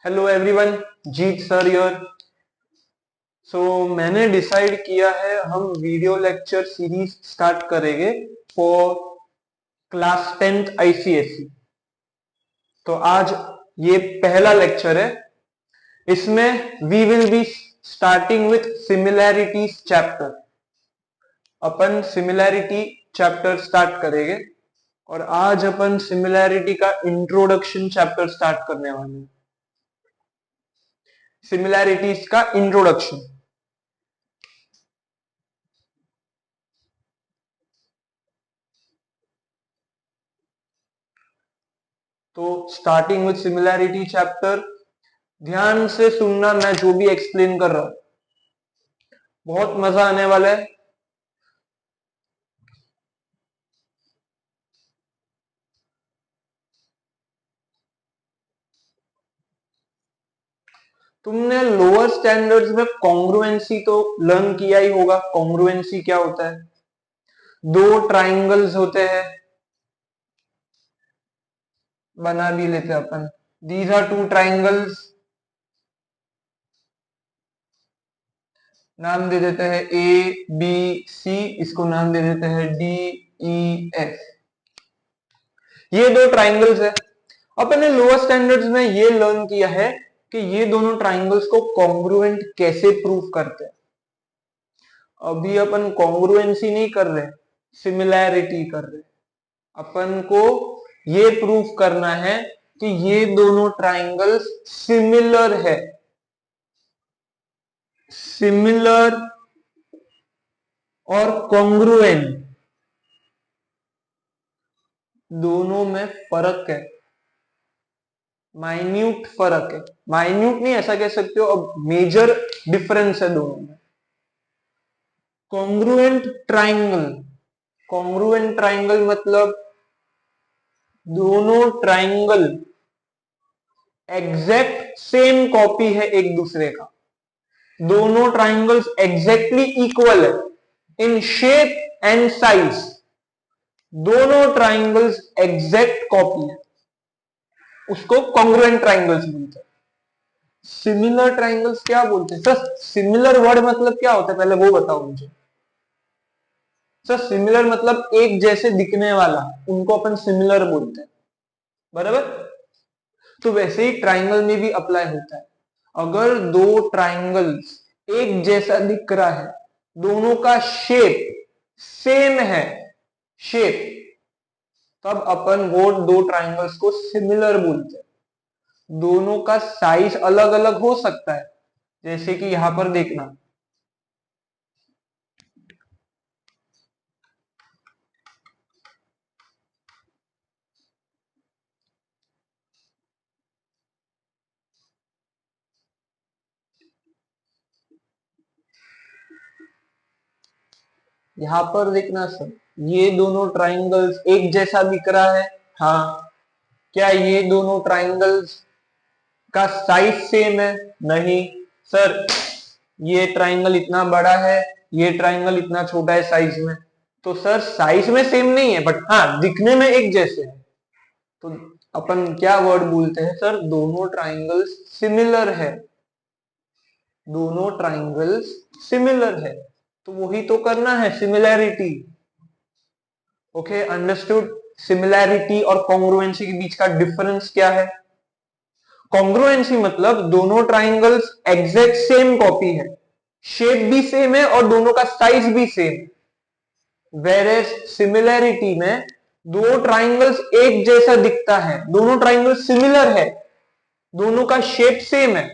Hello everyone, Jeet sir your. मैंने decide किया है हम वीडियो लेक्चर सीरीज स्टार्ट करेंगे फॉर क्लास 10th आईसीएसई। तो आज ये पहला लेक्चर है। इसमें we will be starting with similarities chapter. अपन सिमिलैरिटी चैप्टर स्टार्ट करेंगे और आज अपन सिमिलैरिटी का इंट्रोडक्शन चैप्टर स्टार्ट करने वाले हैं। सिमिलैरिटीज का इंट्रोडक्शन। तो स्टार्टिंग विथ सिमिलैरिटी चैप्टर, ध्यान से सुनना मैं जो भी एक्सप्लेन कर रहा हूं, बहुत मजा आने वाला है। तुमने लोअर स्टैंडर्ड्स में कॉन्ग्रुएंसी तो लर्न किया ही होगा। कॉन्ग्रुएंसी क्या होता है? दो ट्राइंगल्स होते हैं, बना भी लेते हैं अपन। दीज आर टू ट्राइंगल्स, नाम दे देते हैं ए बी सी, इसको नाम दे देते हैं डी ई एफ। ये दो ट्राइंगल्स है। अपन ने लोअर स्टैंडर्ड्स में ये लर्न किया है कि ये दोनों ट्राइंगल्स को कॉन्ग्रुएंट कैसे प्रूव करते हैं। अभी अपन कॉन्ग्रुएंसी नहीं कर रहे, सिमिलैरिटी कर रहे। अपन को ये प्रूफ करना है कि ये दोनों ट्राइंगल्स सिमिलर है। सिमिलर और कॉन्ग्रुएंट दोनों में फर्क है, माइन्यूट फर्क है। माइन्यूट नहीं ऐसा कह सकते हो, अब मेजर डिफरेंस है दोनों में। कॉन्ग्रुएंट ट्राइंगल, कॉन्ग्रुएंट ट्राइंगल मतलब दोनों ट्राइंगल एग्जैक्ट सेम कॉपी है एक दूसरे का। दोनों ट्राइंगल्स एग्जैक्टली इक्वल है इन शेप एंड साइज। दोनों ट्राइंगल्स एग्जैक्ट कॉपी है, उसको कॉन्ग्रुएंट ट्राइंगल्स बोलते हैं। सिमिलर ट्राइंगल्स क्या बोलते हैं सर? सिमिलर वर्ड मतलब क्या होता है, पहले वो बताओ मुझे। सर सिमिलर मतलब एक जैसे दिखने वाला, उनको अपन सिमिलर बोलते हैं, बराबर। तो वैसे ही ट्राइंगल में भी अप्लाई होता है। अगर दो ट्राइंगल्स एक जैसा दिख रहा है, दोनों का शेप सेम है, शेप, तब अपन वो दो ट्राइंगल्स को सिमिलर बोलते हैं। दोनों का साइज अलग अलग हो सकता है, जैसे कि यहां पर देखना, यहां पर देखना सर, ये दोनों ट्राइंगल्स एक जैसा दिख रहा है। हाँ, क्या ये दोनों ट्राइंगल्स का साइज सेम है? नहीं सर, ये ट्राइंगल इतना बड़ा है, ये ट्राइंगल इतना छोटा है साइज में। तो सर साइज में सेम नहीं है, बट हाँ दिखने में एक जैसे है। तो अपन क्या वर्ड बोलते हैं सर? दोनों ट्राइंगल्स सिमिलर है। दोनों ट्राइंगल्स सिमिलर है, तो वही तो करना है, सिमिलैरिटी। Okay, understood. सिमिलैरिटी और कॉन्ग्रुएंसी के बीच का डिफरेंस क्या है? कॉन्ग्रुएंसी मतलब दोनों ट्राइंगल्स एग्जैक्ट सेम कॉपी है, शेप भी सेम है और दोनों का साइज भी सेम। वेरेस सिमिलैरिटी में दो ट्राइंगल्स एक जैसा दिखता है, दोनों ट्राइंगल्स सिमिलर है, दोनों का शेप सेम है,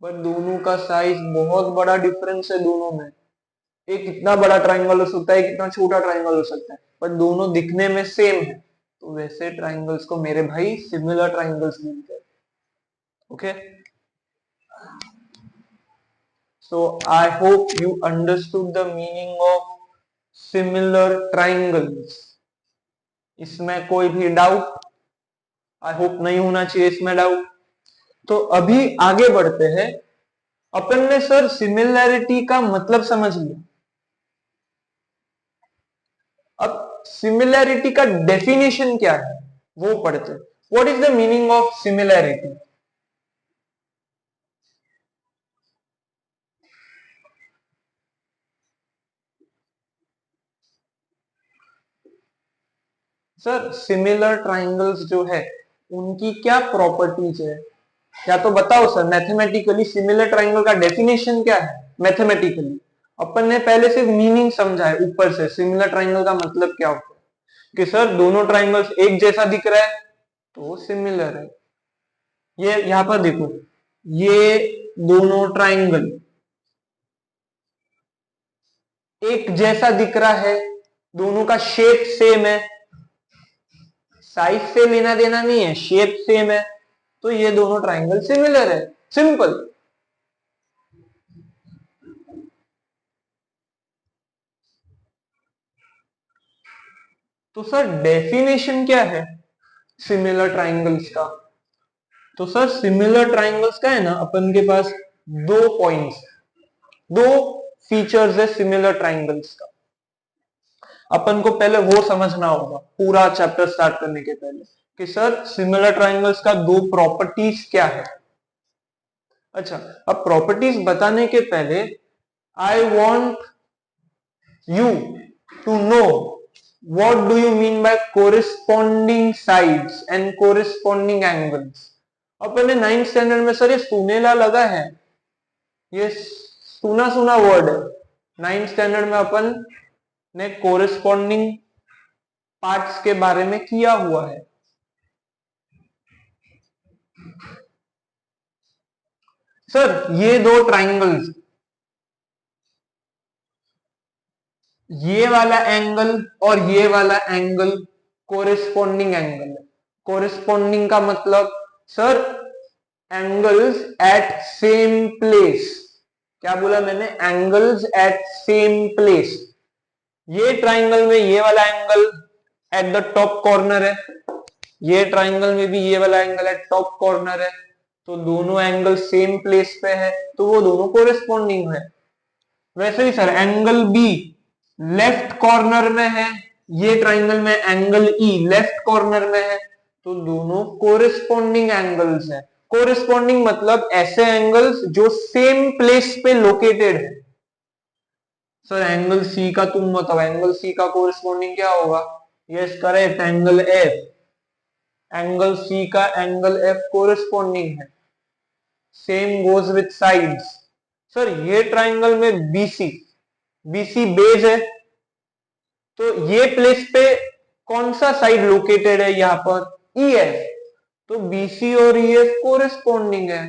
पर दोनों का साइज बहुत बड़ा डिफरेंस है दोनों में। एक इतना बड़ा ट्राइंगल हो सकता है, एक इतना छोटा ट्राइंगल हो सकता है, पर दोनों दिखने में सेम है। तो वैसे ट्राइंगल्स को मेरे भाई सिमिलर ट्राइंगल्स बोलते हैं। Okay, so I hope you understood the meaning of similar triangles. इसमें कोई भी डाउट? आई होप नहीं होना चाहिए इसमें डाउट। तो अभी आगे बढ़ते हैं। अपन ने सर सिमिलैरिटी का मतलब समझ लिया, अब सिमिलैरिटी का डेफिनेशन क्या है वो पढ़ते हैं। What is the meaning of similarity? Sir similar triangles जो है उनकी क्या प्रॉपर्टीज है, या तो बताओ सर मैथमेटिकली सिमिलर ट्राइंगल का डेफिनेशन क्या है मैथमेटिकली। अपन ने पहले सिर्फ मीनिंग समझा है ऊपर से, सिमिलर ट्राइंगल का मतलब क्या होता है कि सर दोनों ट्राइंगल्स एक जैसा दिख रहा है तो सिमिलर है। ये यहां पर देखो, ये दोनों ट्राइंगल एक जैसा दिख रहा है, दोनों का शेप सेम है, साइज से लेना देना नहीं है, शेप सेम है, तो ये दोनों ट्राइंगल सिमिलर है, सिंपल। तो सर डेफिनेशन क्या है सिमिलर ट्राइंगल्स का। तो सर सिमिलर ट्राइंगल्स का है ना अपन के पास दो पॉइंट्स, दो फीचर्स है सिमिलर ट्राइंगल्स का। अपन को पहले वो समझना होगा पूरा चैप्टर स्टार्ट करने के पहले कि सर सिमिलर ट्राइंगल्स का दो प्रॉपर्टीज क्या है। अच्छा, अब प्रॉपर्टीज बताने के पहले I want you to know what do you mean by corresponding sides and corresponding angles। अपने 9th स्टैंडर्ड में सर ये सुनेला लगा है, ये सुना सुना वर्ड है। 9th स्टैंडर्ड में अपन ने कोरिस्पॉन्डिंग पार्ट्स के बारे में किया हुआ है। सर ये दो ट्राइंगल्स, ये वाला एंगल और ये वाला एंगल कोरिस्पॉन्डिंग एंगल है। कोरिस्पॉन्डिंग का मतलब sir angles eight same place. क्या बोला मैंने, एंगल्स एट सेम प्लेस। ये ट्राइंगल में ये वाला angle at the top corner है, ये ट्राइंगल में भी ये वाला एंगल एट टॉप कॉर्नर है, तो दोनों एंगल सेम प्लेस पे है तो वो दोनों कोरिस्पॉन्डिंग है। वैसे ही sir angle B left corner में है, ये ट्राइंगल में एंगल ई लेफ्ट कॉर्नर में है, तो दोनों कोरिस्पॉन्डिंग एंगल्स है। कोरिस्पॉन्डिंग मतलब ऐसे एंगल्स जो सेम प्लेस पे लोकेटेड है। सर एंगल सी का तुम बताओ, एंगल सी का कोरिस्पॉन्डिंग क्या होगा। Yes correct, angle F. Angle C का एंगल एफ कोरिस्पॉन्डिंग है। Same goes with sides. Sir ये ट्राइंगल में बीसी, बीसी बेस है, तो ये प्लेस पे कौन सा साइड लोकेटेड है यहां पर, ईएफ, तो बीसी और ईएफ कोरिस्पॉन्डिंग है।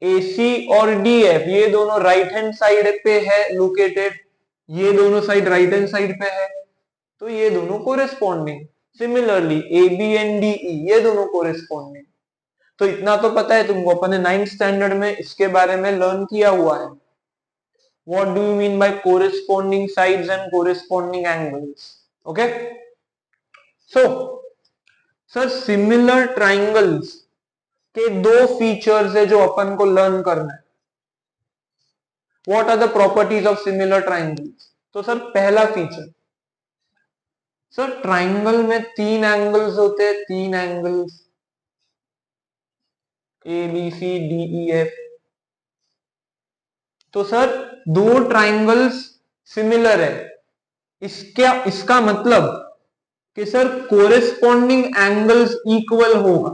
एसी और डीएफ ये दोनों राइट हैंड साइड पे है लोकेटेड, ये दोनों साइड राइट हैंड साइड पे है, तो ये दोनों corresponding. Similarly A B and DE ये दोनों कोरिस्पॉन्डिंग। तो इतना तो पता है तुमको, अपने 9th स्टैंडर्ड में इसके बारे में लर्न किया हुआ है। What do you mean by corresponding sides and corresponding angles? Okay? So, sir similar triangles के दो फीचर्स है जो अपन को लर्न करना है। What are the properties of similar triangles? तो सर पहला फीचर, सर ट्राइंगल में तीन एंगल्स होते हैं, तीन angles A B C D E F. तो सर दो ट्राइंगल्स सिमिलर है, इसका मतलब कि सर कोरिस्पॉन्डिंग एंगल्स इक्वल होगा,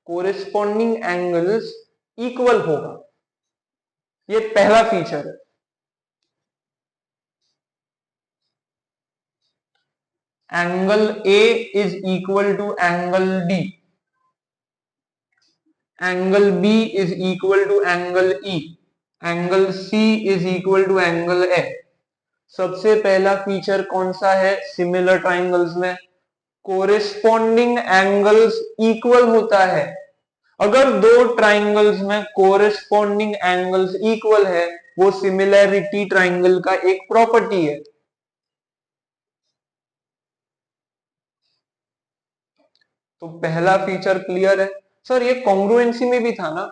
कोरिस्पॉन्डिंग एंगल्स इक्वल होगा, ये पहला फीचर है। Angle A is equal to angle D, angle B is equal to angle E, angle C is equal to angle A. सबसे पहला फीचर कौन सा है सिमिलर ट्राइंगल्स में, कोरिस्पॉन्डिंग एंगल्स इक्वल होता है। अगर दो ट्राइंगल्स में कोरिस्पॉन्डिंग एंगल्स इक्वल है, वो सिमिलैरिटी ट्राइंगल का एक प्रॉपर्टी है। तो पहला फीचर क्लियर है। सर ये कॉन्ग्रुएंसी में भी था ना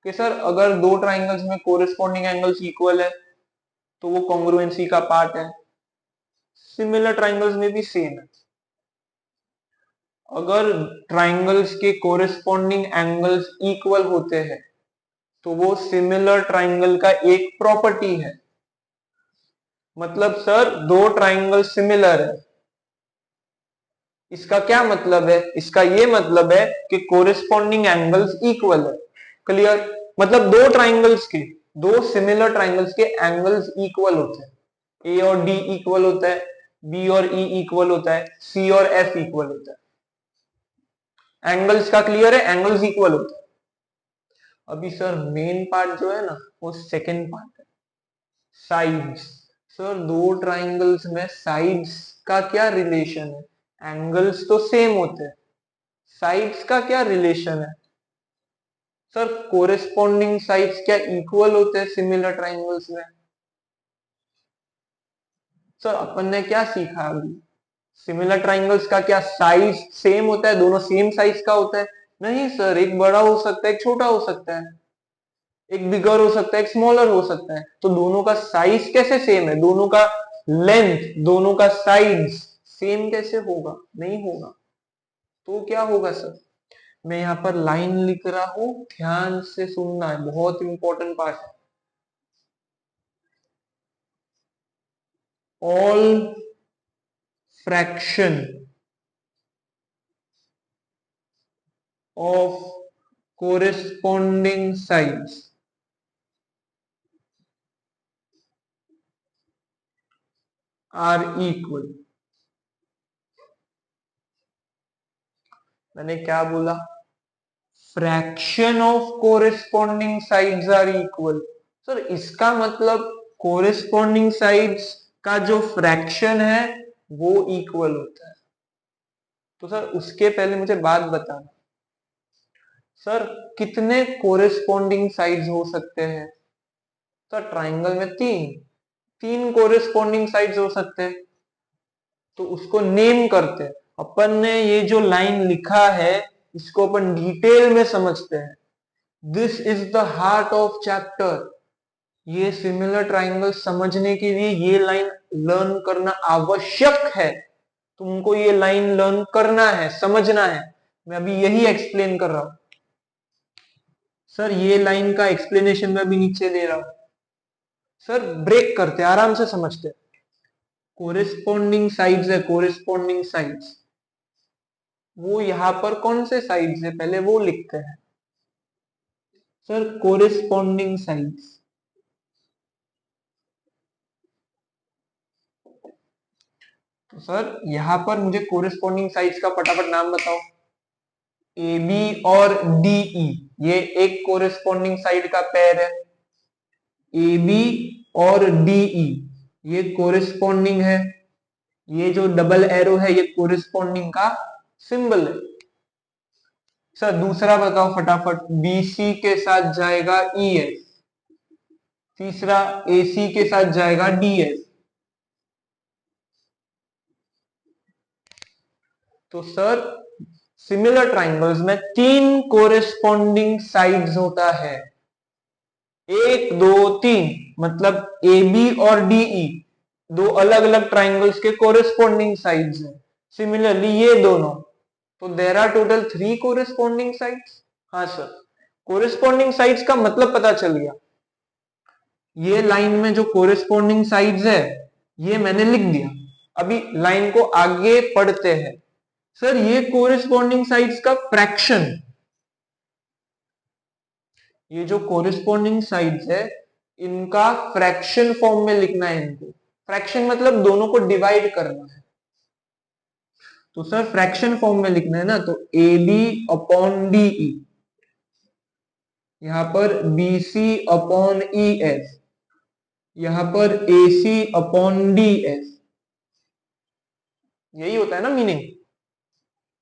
कि सर अगर दो ट्राइंगल्स में कोरिस्पॉन्डिंग एंगल्स इक्वल है तो वो कॉन्ग्रुएंसी का पार्ट है। सिमिलर ट्राइंगल्स में भी सेम है, अगर ट्राइंगल्स के कोरिस्पॉन्डिंग एंगल्स इक्वल होते हैं तो वो सिमिलर ट्राइंगल का एक प्रॉपर्टी है। मतलब सर दो ट्राइंगल सिमिलर है, इसका क्या मतलब है? इसका ये मतलब है कि कोरिस्पॉन्डिंग एंगल्स इक्वल है। क्लियर? मतलब दो ट्राइंगल्स के, दो सिमिलर ट्राइंगल्स के एंगल्स इक्वल होते हैं। ए और डी इक्वल होता है, बी और ई इक्वल होता है, सी और एफ इक्वल होता है। एंगल्स का क्लियर है? एंगल्स इक्वल होता है। अभी सर मेन पार्ट जो है ना, वो सेकेंड पार्ट है, साइड्स। सर दो ट्राइंगल्स में साइड्स का क्या रिलेशन है? एंगल्स तो सेम होते हैं, साइड्स का क्या रिलेशन है? सर कोरेस्पॉन्डिंग साइड्स क्या इक्वल होते हैं सिमिलर ट्राइंगल्स में? सर अपन ने क्या सीखा अभी? सिमिलर ट्राइंगल्स का क्या साइज सेम होता है? दोनों सेम साइज का होता है? नहीं सर, एक बड़ा हो सकता है, एक छोटा हो सकता है, एक बिगर हो सकता है, एक स्मॉलर हो सकता है। तो दोनों का साइज कैसे सेम है? दोनों का लेंथ, दोनों का साइज सेम कैसे होगा? नहीं होगा। तो क्या होगा सर? मैं यहां पर लाइन लिख रहा हूं, ध्यान से सुनना है, बहुत इंपॉर्टेंट पार्ट है। All fraction of corresponding sides are equal. मैंने क्या बोला? Fraction of corresponding sides are equal. Sir इसका मतलब कोरेस्पॉन्डिंग साइड्स का जो फ्रैक्शन है वो इक्वल होता है। तो सर उसके पहले मुझे बात बताना, सर कितने कोरेस्पॉन्डिंग साइड्स हो सकते हैं? सर ट्राइंगल में तीन, तीन कोरेस्पॉन्डिंग साइड्स हो सकते हैं। तो उसको नेम करते हैं। अपन ने ये जो लाइन लिखा है इसको अपन डिटेल में समझते हैं। This is the heart of chapter. ये सिमिलर ट्राइंगल समझने के लिए ये लाइन लर्न करना आवश्यक है। तुमको ये लाइन लर्न करना है, समझना है। मैं अभी यही एक्सप्लेन कर रहा हूं। सर ये लाइन का एक्सप्लेनेशन मैं अभी नीचे दे रहा हूं। सर ब्रेक करते, आराम से समझते। कोरेस्पॉन्डिंग साइड्स है, कोरेस्पॉन्डिंग साइड्स। वो यहां पर कौन से साइड्स है पहले वो लिखते हैं। सर कोरेस्पॉन्डिंग साइड्स, तो सर यहां पर मुझे कोरेस्पॉन्डिंग साइड्स का फटाफट नाम बताओ। ए बी और डी ई, ये एक कोरेस्पॉन्डिंग साइड का पेयर है। ए बी और डी ई ये कोरेस्पॉन्डिंग है। ये जो डबल एरो है ये कोरेस्पॉन्डिंग का सिंबल है। सर दूसरा बताओ फटाफट। बीसी के साथ जाएगा ई एस, तीसरा एसी के साथ जाएगा डी एस। तो सर सिमिलर ट्राइंगल्स में तीन कोरेस्पॉन्डिंग साइड्स होता है। एक दो तीन, मतलब ए बी और डी ई दो अलग अलग ट्राइंगल्स के कोरेस्पॉन्डिंग साइड्स हैं। सिमिलरली ये दोनों, तो there are total three corresponding sides. हाँ सर, कोरेस्पॉन्डिंग साइड्स का मतलब पता चल गया। ये लाइन में जो कोरेस्पॉन्डिंग साइड्स है ये मैंने लिख दिया। अभी लाइन को आगे पढ़ते हैं। सर ये कोरेस्पॉन्डिंग साइड्स का फ्रैक्शन, ये जो कोरेस्पॉन्डिंग साइड्स है इनका फ्रैक्शन फॉर्म में लिखना है इनको। फ्रैक्शन मतलब दोनों को डिवाइड करना है। तो सर फ्रैक्शन फॉर्म में लिखना है ना, तो A B upon D E, यहां पर B C upon E S, यहां पर A C upon D S. यही होता है ना मीनिंग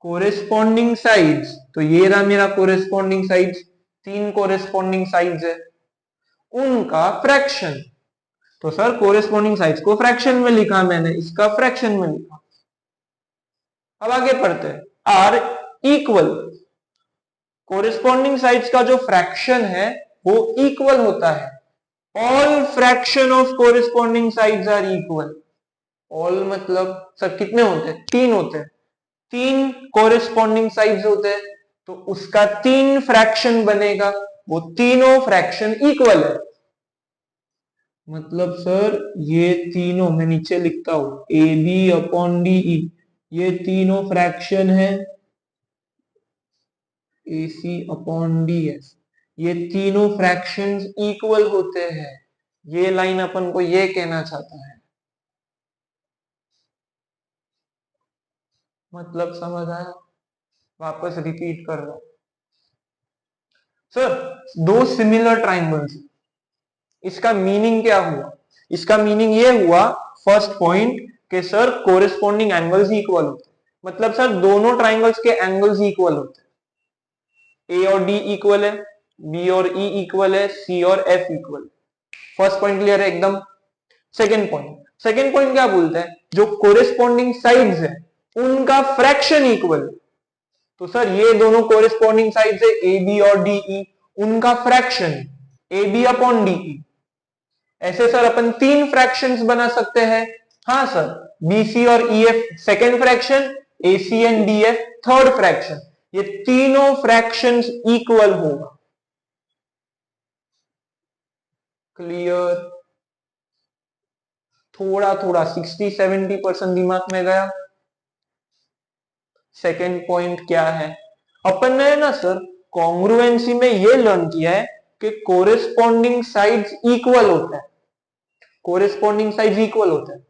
कोरेस्पॉन्डिंग साइड्स। तो ये रहा मेरा कोरेस्पॉन्डिंग साइड्स, तीन कोरेस्पॉन्डिंग साइड्स है, उनका फ्रैक्शन। तो सर कोरेस्पॉन्डिंग साइड्स को फ्रैक्शन में लिखा मैंने, इसका फ्रैक्शन में लिखा। अब आगे पढ़ते हैं। आर इक्वल, कोरेस्पॉन्डिंग साइड्स का जो फ्रैक्शन है वो इक्वल होता है। All fraction of corresponding sides are equal. All मतलब सर कितने होते हैं? तीन होते हैं। तीन कोरेस्पॉन्डिंग साइड्स होते हैं तो उसका तीन फ्रैक्शन बनेगा, वो तीनों फ्रैक्शन इक्वल है। मतलब सर ये तीनों मैं नीचे लिखता हूं, A B upon D E, ये तीनों फ्रैक्शन है AC अपॉन DS, ये तीनों फ्रैक्शंस इक्वल होते हैं। ये लाइन अपन को ये कहना चाहता है, मतलब समझ आया? वापस रिपीट कर रहा हूं सर। दो सिमिलर ट्राइंगल्स, इसका मीनिंग क्या हुआ? इसका मीनिंग ये हुआ फर्स्ट पॉइंट कि सर कोरिस्पॉन्डिंग एंगल्स इक्वल होते हैं। मतलब सर दोनों ट्राइंगल्स के एंगल्स इक्वल होते हैं। ए और डी इक्वल है, बी और ई इक्वल है, सी और एफ इक्वल है। फर्स्ट पॉइंट क्लियर है एकदम। सेकेंड पॉइंट क्या बोलता है? जो कोरिस्पॉन्डिंग साइड्स है उनका फ्रैक्शन इक्वल है। तो सर ये दोनों कोरिस्पॉन्डिंग साइड्स है ए बी और डी ई, उनका fraction A B upon D E. ऐसे सर अपन तीन फ्रैक्शंस बना सकते हैं। हाँ सर, बीसी और EF second fraction, AC and DF third fraction. ये तीनों फ्रैक्शंस इक्वल होगा। क्लियर? थोड़ा थोड़ा 60-70% दिमाग में गया। सेकेंड पॉइंट क्या है? अपन ने ना सर कॉन्ग्रुएंसी में ये लर्न किया है कि कोरिस्पॉन्डिंग साइड्स इक्वल होता है। कोरिस्पॉन्डिंग साइड्स इक्वल होता है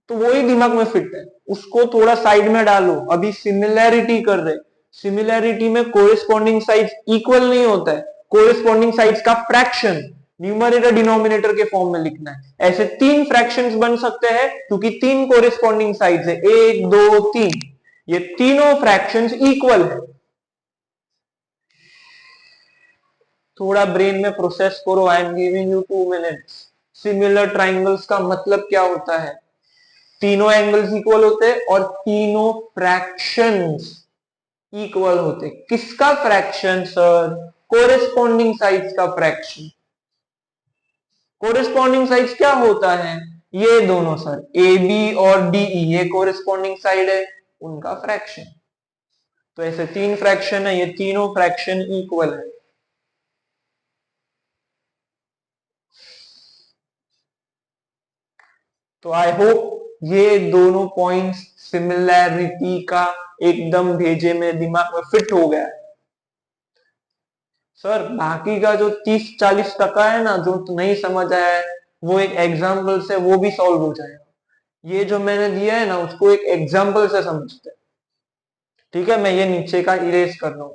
तो वही दिमाग में फिट है, उसको थोड़ा साइड में डालो। अभी सिमिलैरिटी कर रहे, सिमिलैरिटी में कोरिस्पॉन्डिंग साइड्स इक्वल नहीं होता है, कोरिस्पॉन्डिंग साइड्स का फ्रैक्शन न्यूमरेटर डिनोमिनेटर के फॉर्म में लिखना है। ऐसे तीन फ्रैक्शंस बन सकते हैं क्योंकि तीन कोरिस्पॉन्डिंग साइड्स है, एक दो तीन, ये तीनों फ्रैक्शंस इक्वल है। थोड़ा ब्रेन में प्रोसेस करो, I am giving you 2 minutes. Similar triangles का मतलब क्या होता है? तीनों एंगल्स इक्वल होते हैं और तीनों फ्रैक्शंस इक्वल होते। किसका फ्रैक्शन सर? कोरिस्पॉन्डिंग साइड्स का फ्रैक्शन। कोरिस्पॉन्डिंग साइड्स क्या होता है? ये दोनों सर ए बी और डी ई, ये कोरिस्पॉन्डिंग साइड है, उनका फ्रैक्शन। तो ऐसे तीन फ्रैक्शन है, ये तीनों फ्रैक्शन इक्वल है। तो आई होप ये दोनों पॉइंट्स सिमिलैरिटी का एकदम भेजे में दिमाग में फिट हो गया है। सर बाकी का जो 30-40% है ना, जो नहीं समझ आया है, वो एक एग्जाम्पल से वो भी सॉल्व हो जाएगा। ये जो मैंने दिया है ना, उसको एक एग्जाम्पल से समझते हैं। ठीक है, मैं ये नीचे का इरेज कर रहा हूं।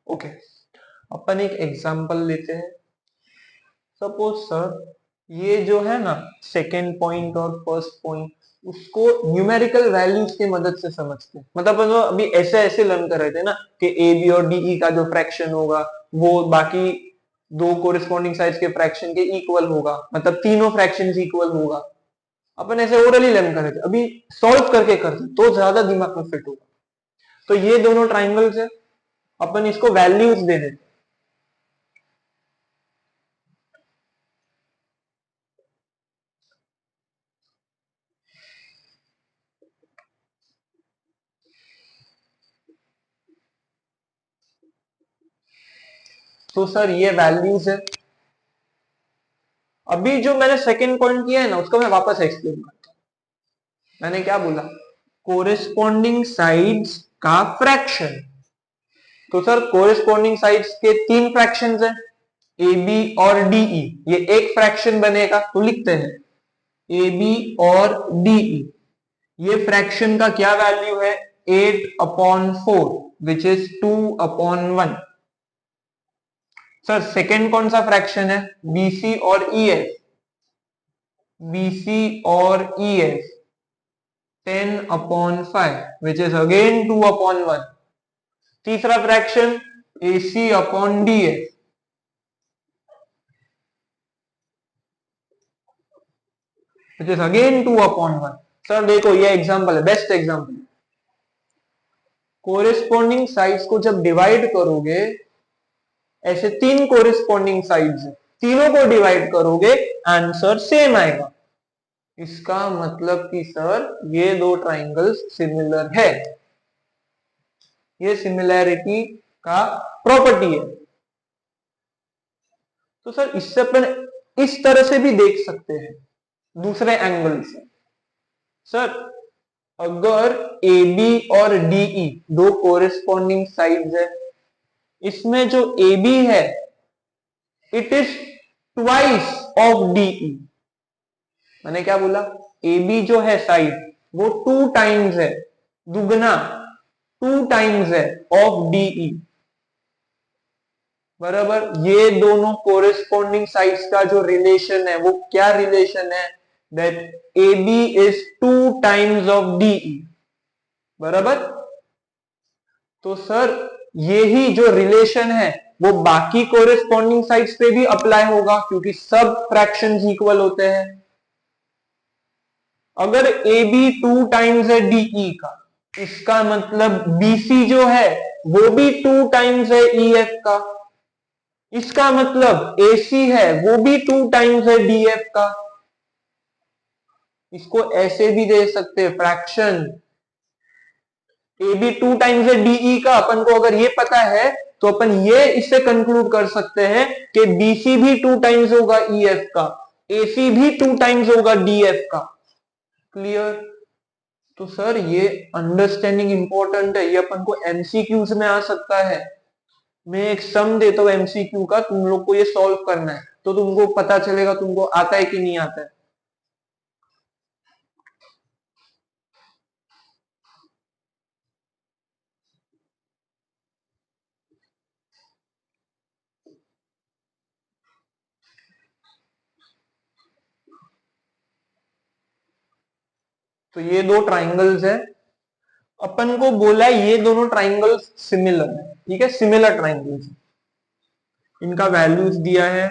ओके, अपन एक एग्जाम्पल लेते हैं। सपोज सर ये जो है ना सेकेंड पॉइंट और फर्स्ट पॉइंट, उसको न्यूमेरिकल वैल्यूज की मदद से समझते हैं। मतलब अपन तो अभी ऐसे ऐसे लर्न कर रहे थे ना कि ए बी और डी ई का जो फ्रैक्शन होगा वो बाकी दो कोरिस्पॉन्डिंग साइड्स के फ्रैक्शन के इक्वल होगा, मतलब तीनों फ्रैक्शंस इक्वल होगा। अपन ऐसे ओरली लर्न कर रहे थे, अभी सॉल्व करके करते तो ज्यादा दिमाग में फिट होगा। तो ये दोनों ट्राइंगल्स है, अपन इसको वैल्यूज दे देते। तो सर ये वैल्यूज है। अभी जो मैंने सेकंड पॉइंट किया है ना, उसको मैं वापस एक्सप्लेन करता हूं। मैंने क्या बोला? कोरिस्पॉन्डिंग साइड्स का फ्रैक्शन। तो सर कोरिस्पॉन्डिंग साइड्स के तीन फ्रैक्शंस हैं, ए बी और डीई। ये एक फ्रैक्शन बनेगा तो लिखते हैं ए बी और डीई। ये फ्रैक्शन का क्या वैल्यू है? 8/4 विच इज 2/1। सर सेकेंड कौन सा फ्रैक्शन है? बीसी और ईएफ। बीसी और ईएफ 10/5 विच इज अगेन 2/1। तीसरा fraction AC upon DF, which is again 2/1। Sir देखो ये एग्जांपल है, बेस्ट एग्जांपल। कोरिस्पॉन्डिंग साइड्स को जब डिवाइड करोगे, ऐसे तीन कोरिस्पॉन्डिंग साइड्स है, तीनों को डिवाइड करोगे आंसर सेम आएगा। इसका मतलब कि सर ये दो ट्राइंगल्स सिमिलर है, ये सिमिलैरिटी का प्रॉपर्टी है। तो सर इससे अपन इस तरह से भी देख सकते हैं दूसरे एंगल से। सर अगर ए बी और डीई दो कोरिस्पॉन्डिंग साइड्स है, इसमें जो ए बी है it is twice of DE. मैंने क्या बोला, ए बी जो है साइड वो 2 टाइम्स है, दुगना 2 टाइम्स है ऑफ डीई। बराबर, ये दोनों कोरिस्पॉन्डिंग साइड्स का जो रिलेशन है वो क्या रिलेशन है, that A B is 2 times of DE. बराबर, तो सर यही जो रिलेशन है वो बाकी कोरिस्पॉन्डिंग साइड्स पे भी अप्लाई होगा क्योंकि सब फ्रैक्शंस इक्वल होते हैं। अगर ए बी 2 टाइम्स है डीई का, इसका मतलब बीसी जो है वो भी 2 टाइम्स है ईएफ का। इसका मतलब AC है वो भी 2 टाइम्स है DF का। इसको ऐसे भी दे सकते हैं फ्रैक्शन, AB 2 टाइम्स है DE का। अपन को अगर ये पता है तो अपन ये इससे कंक्लूड कर सकते हैं कि BC भी 2 टाइम्स होगा EF का, AC भी 2 टाइम्स होगा DF का। क्लियर? तो सर ये अंडरस्टैंडिंग इंपॉर्टेंट है, ये अपन को MCQs में आ सकता है। मैं एक सम देता हूं MCQ का, तुम लोग को ये सॉल्व करना है तो तुमको पता चलेगा तुमको आता है कि नहीं आता है। तो ये दो ट्राइंगल्स है, अपन को बोला है ये दोनों ट्राइंगल्स सिमिलर है, ठीक है, सिमिलर ट्राइंगल्स। इनका वैल्यूज दिया है,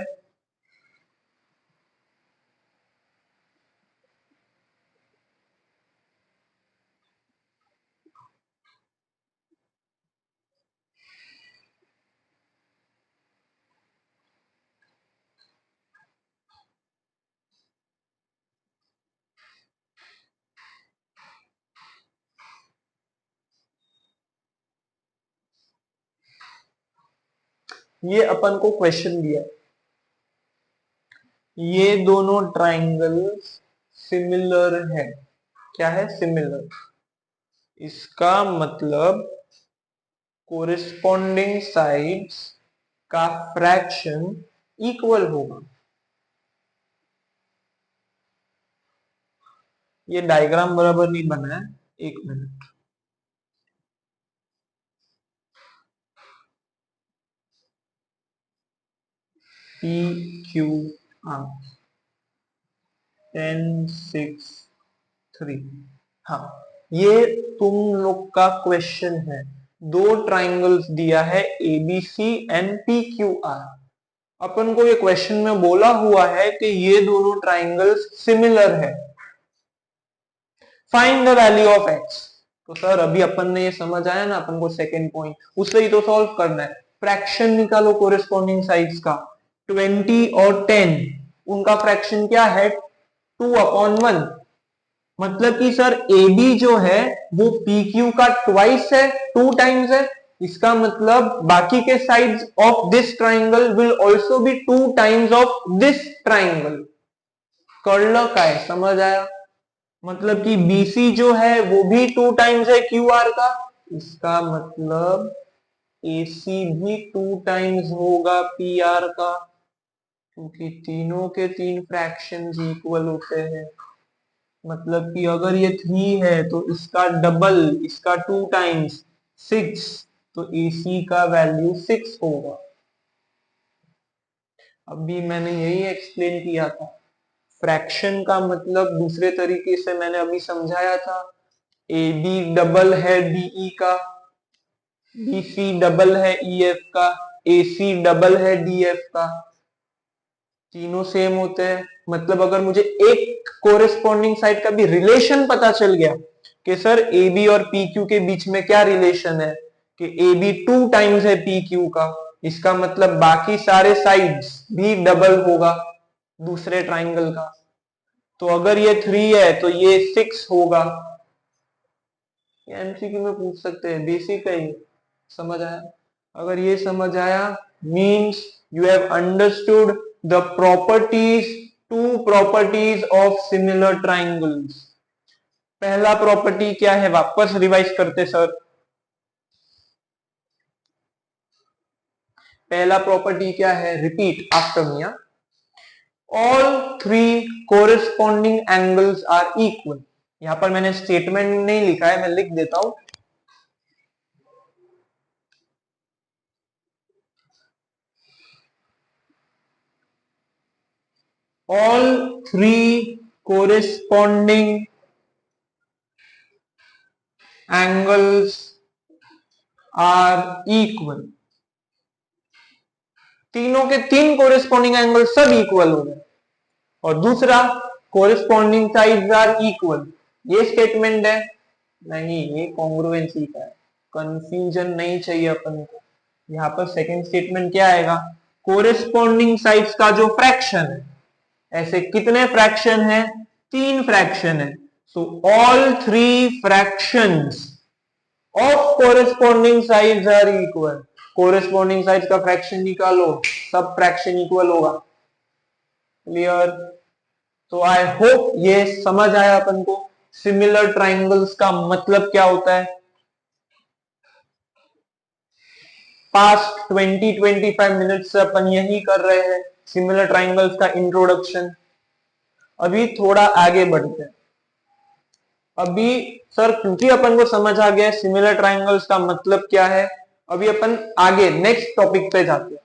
ये अपन को क्वेश्चन दिया है, ये दोनों ट्राइंगल्स सिमिलर है। क्या है? सिमिलर। इसका मतलब कोरिस्पॉन्डिंग साइड्स का फ्रैक्शन इक्वल होगा। ये डायग्राम बराबर नहीं बना है, एक मिनट। P Q are 10 6 3। हाँ, ये तुम लोग का क्वेश्चन है। दो ट्राइंगल्स दिया है ABC and P Q R. अपन को ये क्वेश्चन में बोला हुआ है कि ये दोनों ट्राइंगल्स सिमिलर है, find the value of x. तो सर अभी अपन ने ये समझ आया ना, अपन को सेकेंड पॉइंट उससे ही तो सॉल्व करना है। फ्रैक्शन निकालो कोरिस्पॉन्डिंग साइड्स का, 20 और 10, उनका फ्रैक्शन क्या है? 2/1। मतलब कि सर ए बी जो है वो पी क्यू का ट्वाइस है, 2 टाइम्स है। इसका मतलब बाकी के sides of this triangle will also be 2 times of this triangle. Curl का है, समझ आया? मतलब कि BC जो है वो भी 2 टाइम्स है QR का। इसका मतलब AC भी 2 टाइम्स होगा PR का, क्योंकि तीनों के तीन फ्रैक्शंस इक्वल होते हैं। मतलब कि अगर ये 3 है तो इसका डबल, इसका 2 टाइम्स 6, तो AC का वैल्यू 6 होगा। अभी मैंने यही एक्सप्लेन किया था। फ्रैक्शन का मतलब दूसरे तरीके से मैंने अभी समझाया था। AB डबल है DE का, BC डबल है EF का, AC डबल है DF का। तीनों सेम होते हैं। मतलब अगर मुझे एक कोरिस्पॉन्डिंग साइड का भी रिलेशन पता चल गया कि सर AB और PQ के बीच में क्या रिलेशन है, कि AB 2 टाइम्स है PQ का, इसका मतलब बाकी सारे साइड्स भी डबल होगा दूसरे ट्राइंगल का। तो अगर ये 3 है तो ये 6 होगा। एमसीक्यू में पूछ सकते हैं, बेसिक है ये। समझ आया? अगर ये समझ आया means you have understood the properties, two properties of similar triangles. पहला प्रॉपर्टी क्या है, वापस रिवाइज करते सर। पहला प्रॉपर्टी क्या है, repeat after me. All three corresponding angles are equal. यहां पर मैंने स्टेटमेंट नहीं लिखा है, मैं लिख देता हूं। All three corresponding angles are equal. तीनों के तीन कोरिस्पॉन्डिंग एंगल सब इक्वल हो गए। और दूसरा, कोरिस्पॉन्डिंग साइड्स आर इक्वल, ये स्टेटमेंट है नहीं, ये कॉन्ग्रुएंसी का है। कंफ्यूजन नहीं चाहिए अपन को। यहां पर सेकंड स्टेटमेंट क्या आएगा, कोरिस्पॉन्डिंग साइड्स का जो फ्रैक्शन है, ऐसे कितने फ्रैक्शन है, 3 फ्रैक्शन है। So all 3 fractions of corresponding sides are equal. Corresponding sides का फ्रैक्शन निकालो, सब फ्रैक्शन इक्वल होगा। क्लियर? तो आई होप ये समझ आया अपन को सिमिलर ट्राइंगल्स का मतलब क्या होता है। पास्ट 20-25 मिनट से अपन यही कर रहे हैं, सिमिलर ट्राइंगल्स का इंट्रोडक्शन। अभी थोड़ा आगे बढ़ते हैं। अभी सर क्योंकि अपन को समझ आ गया सिमिलर ट्राइंगल्स का मतलब क्या है, अभी अपन आगे नेक्स्ट टॉपिक पे जाते हैं।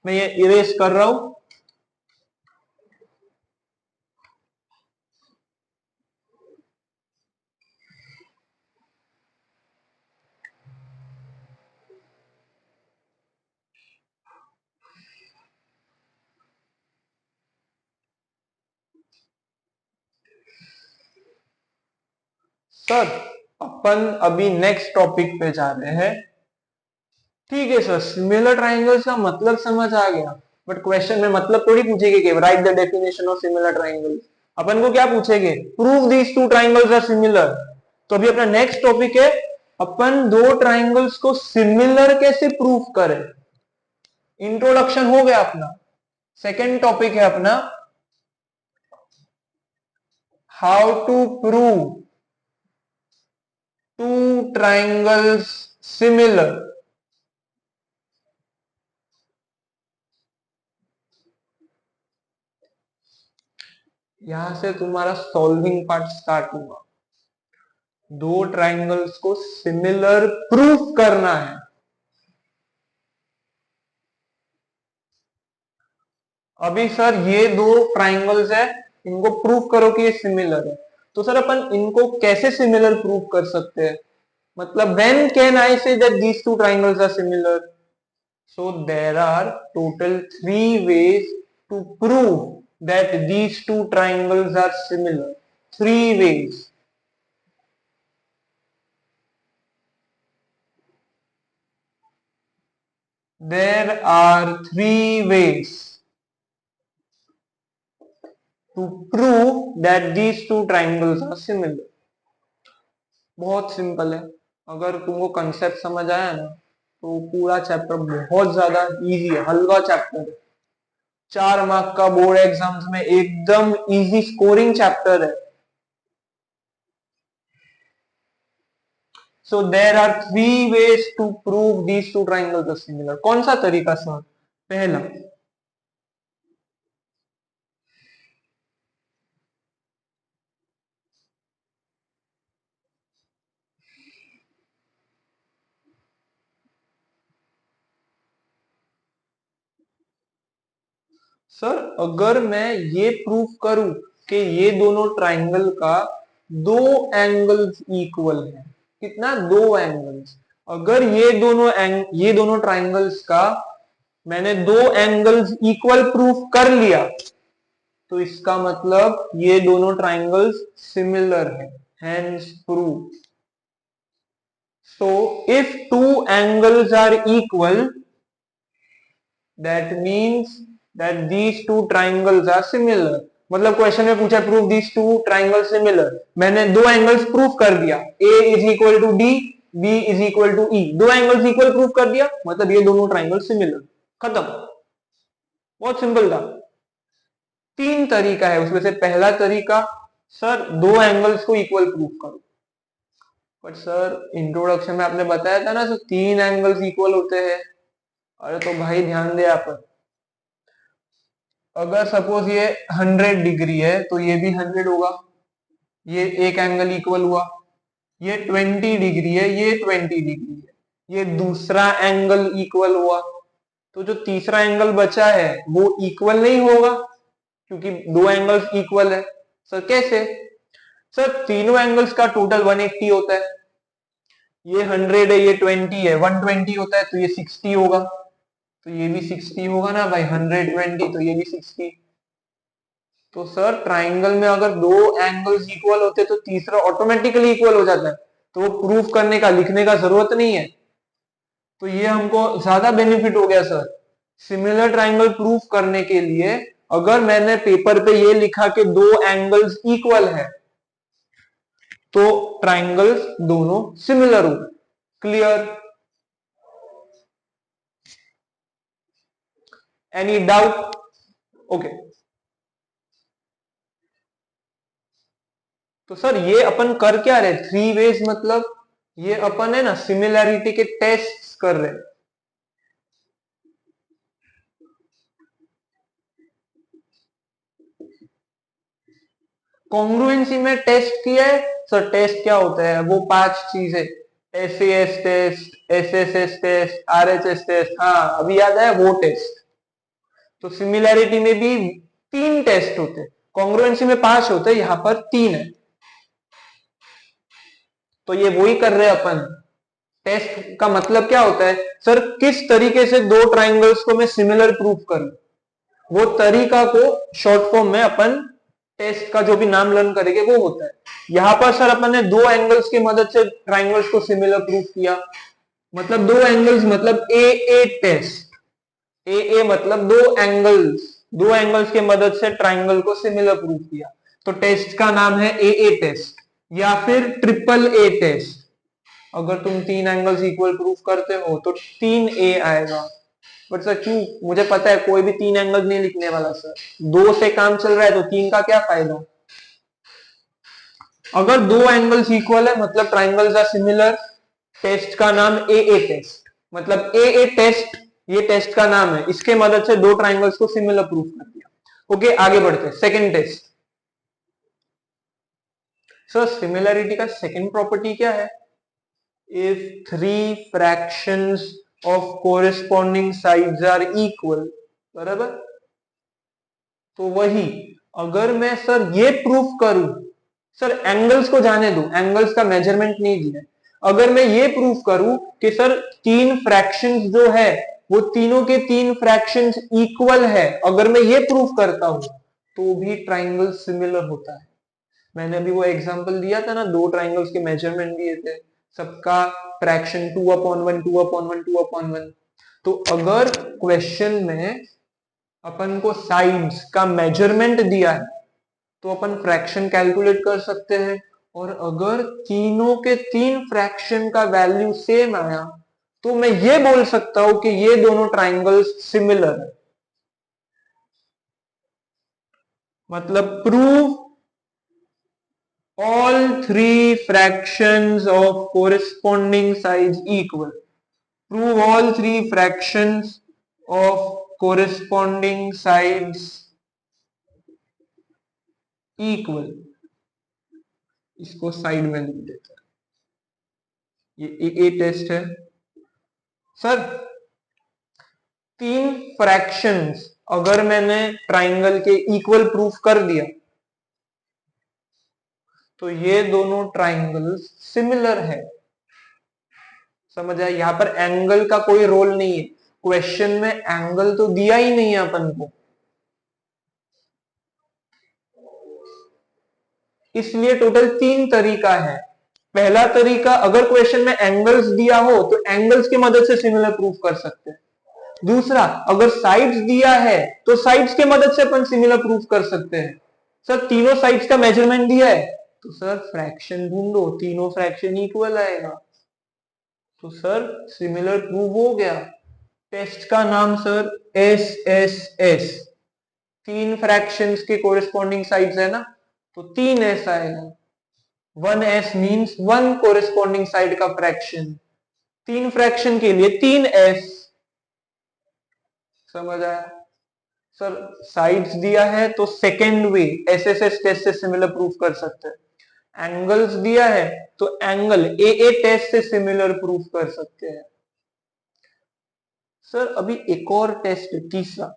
मैं ये इरेज कर रहा हूं। सर अपन अभी नेक्स्ट टॉपिक पे जा रहे हैं। ठीक है सर, सिमिलर ट्राइंगल्स का मतलब समझ आ गया, बट क्वेश्चन में मतलब थोड़ी पूछेगी कि write the definition of similar triangles. अपन को क्या पूछेंगे, prove these two triangles are similar. तो अभी अपना नेक्स्ट टॉपिक है, अपन दो ट्राइंगल्स को सिमिलर कैसे प्रूव करें। इंट्रोडक्शन हो गया अपना। सेकेंड टॉपिक है अपना, how to prove two triangles similar. यहां से तुम्हारा सॉल्विंग पार्ट स्टार्ट हुआ। दो ट्राइंगल्स को सिमिलर प्रूफ करना है। अभी सर ये दो ट्राइंगल्स है, इनको प्रूफ करो कि ये सिमिलर है। तो सर अपन इनको कैसे सिमिलर प्रूफ कर सकते हैं, मतलब when can I say that these two triangles are similar. So there are total 3 ways to prove that these two triangles are similar. 3 ways। There are 3 ways to prove that these two triangles are similar। बहुत simple है। अगर तुमको concept समझ आया ना तो पूरा chapter बहुत ज्यादा इजी है, हल्का चैप्टर है। 4 मार्क का बोर्ड एग्जाम्स में एकदम इजी स्कोरिंग चैप्टर है। So there are 3 ways to prove these two triangles are similar. कौन सा तरीका सर? पहला, सर अगर मैं ये प्रूफ करूं कि ये दोनों ट्राइंगल का दो एंगल्स इक्वल है, कितना, दो एंगल्स। अगर ये दोनों ट्राइंगल्स का मैंने दो एंगल्स इक्वल प्रूफ कर लिया तो इसका मतलब ये दोनों ट्राइंगल्स सिमिलर है, hence proof. So if two angles are equal, that means that these two triangles are similar. मतलब क्वेश्चन में पूछा prove these two triangle similar, मैंने दो एंगल्स प्रूव कर दिया, A is equal to D, B is equal to E, दो angles equal prove कर दिया, मतलब ये दोनों ट्राइंगल सिमिलर, खत्म, बहुत सिंपल था। तीन तरीका है उसमें से पहला तरीका, सर दो एंगल्स को इक्वल प्रूव करो, बट सर इंट्रोडक्शन में आपने बताया था ना सर तीन एंगल्स इक्वल होते हैं। अरे तो भाई ध्यान दे आप, अगर सपोज ये 100 डिग्री है तो ये भी 100 होगा, ये एक एंगल इक्वल हुआ, ये 20 डिग्री है, ये 20 डिग्री है, ये दूसरा एंगल इक्वल हुआ, तो जो तीसरा एंगल बचा है वो इक्वल नहीं होगा क्योंकि दो एंगल्स इक्वल है। सर कैसे? सर तीनों एंगल्स का टोटल 180 होता है, ये 100 है, ये 20 है, 120 होता है, तो ये 60 होगा, तो ये भी 60 होगा ना भाई, 120 तो ये भी 60। तो सर ट्राइंगल में अगर दो एंगल्स इक्वल होते तो तीसरा ऑटोमेटिकली इक्वल हो जाता है, तो वो प्रूफ करने का लिखने का जरूरत नहीं है, तो ये हमको ज्यादा बेनिफिट हो गया सर। सिमिलर ट्राइंगल प्रूफ करने के लिए अगर मैंने पेपर पे ये लिखा कि दो एंगल्स इक्वल है तो ट्राइंगल्स दोनों सिमिलर हो। क्लियर? Any doubt? ओके, तो सर ये अपन कर क्या रहे, थ्री वेज, मतलब ये अपन है ना सिमिलैरिटी के टेस्ट कर रहे हैं। कॉन्ग्रुएंसी में टेस्ट किया है सर, टेस्ट क्या होता है, वो पांच चीजें, SAS test, SSS test, RHS test, हाँ अभी याद आया वो टेस्ट। तो सिमिलैरिटी में भी तीन टेस्ट होते हैं, कॉन्ग्रुएंसी में पांच होते हैं, यहां पर तीन है, तो ये वही कर रहे हैं अपन। टेस्ट का मतलब क्या होता है सर, किस तरीके से दो ट्राइंगल्स को मैं सिमिलर प्रूफ करूं, वो तरीका को शॉर्ट फॉर्म में अपन टेस्ट का जो भी नाम लर्न करेंगे वो होता है। यहां पर सर अपन ने दो एंगल्स की मदद से ट्राइंगल्स को सिमिलर प्रूफ किया, मतलब दो एंगल्स मतलब ए टेस्ट, ए मतलब दो एंगल्स की मदद से ट्राइंगल को सिमिलर प्रूफ किया, तो टेस्ट का नाम है ए टेस्ट या फिर ट्रिपल ए टेस्ट। अगर तुम तीन एंगल्स इक्वल प्रूफ करते हो तो 3A आएगा, बट सर क्यों, मुझे पता है कोई भी तीन एंगल नहीं लिखने वाला सर, दो से काम चल रहा है तो तीन का क्या फायदा। अगर दो एंगल्स इक्वल है मतलब ट्राइंगल्स आर सिमिलर, टेस्ट का नाम ए टेस्ट, मतलब ए टेस्ट ये टेस्ट का नाम है, इसके मदद से दो ट्राइंगल्स को सिमिलर प्रूफ कर दिया। ओके आगे बढ़ते हैं, सेकंड टेस्ट। सर सिमिलैरिटी का सेकंड प्रॉपर्टी क्या है, if three fractions of corresponding sides are equal, बराबर, तो वही अगर मैं सर ये प्रूफ करूं, सर एंगल्स को जाने दो, एंगल्स का मेजरमेंट नहीं दिया, अगर मैं ये प्रूफ करूं कि सर तीन फ्रैक्शंस जो है वो तीनों के तीन फ्रैक्शंस इक्वल है, अगर मैं ये प्रूफ करता हूं तो भी ट्राइंगल सिमिलर होता है। मैंने अभी वो एग्जांपल दिया था ना, दो ट्राइंगल्स के मेजरमेंट दिए थे, सबका फ्रैक्शन 2/1 2/1 2/1, तो अगर क्वेश्चन में अपन को साइड्स का मेजरमेंट दिया है तो अपन फ्रैक्शन कैलकुलेट कर सकते हैं, और अगर तीनों के तीन फ्रैक्शन का वैल्यू सेम आया तो मैं ये बोल सकता हूं कि ये दोनों ट्राइंगल्स सिमिलर है। मतलब prove all three fractions of corresponding sides equal, prove all three fractions of corresponding sides equal, इसको साइड में लिख देते हैं, ये ए टेस्ट है सर। तीन फ्रैक्शंस अगर मैंने ट्राइंगल के इक्वल प्रूफ कर दिया तो ये दोनों ट्राइंगल्स सिमिलर है, समझ आया, यहां पर एंगल का कोई रोल नहीं है, क्वेश्चन में एंगल तो दिया ही नहीं है अपन को, इसलिए टोटल तीन तरीका है। पहला तरीका, अगर क्वेश्चन में एंगल्स दिया हो तो एंगल्स की मदद से सिमिलर प्रूफ कर सकते हैं। दूसरा, अगर साइड्स दिया है तो साइड्स के मदद से अपन सिमिलर प्रूफ कर सकते हैं। सर तीनों साइड्स का मेजरमेंट दिया है तो सर फ्रैक्शन ढूंढो, तीनों फ्रैक्शन इक्वल आएगा तो सर सिमिलर प्रूफ हो गया। टेस्ट का नाम सर एस एस एस, तीन फ्रैक्शंस के कोरिस्पॉन्डिंग साइड्स है ना, तो 3s आएगा। 1s means one corresponding side का फ्रैक्शन, तीन फ्रैक्शन के लिए 3s। समझ आया? सर साइड्स दिया है तो सेकेंड वे एसएसएस टेस्ट से सिमिलर प्रूफ कर सकते हैं। एंगल्स दिया है तो एंगल ए टेस्ट से सिमिलर प्रूफ कर सकते हैं। सर अभी एक और टेस्ट, तीसरा,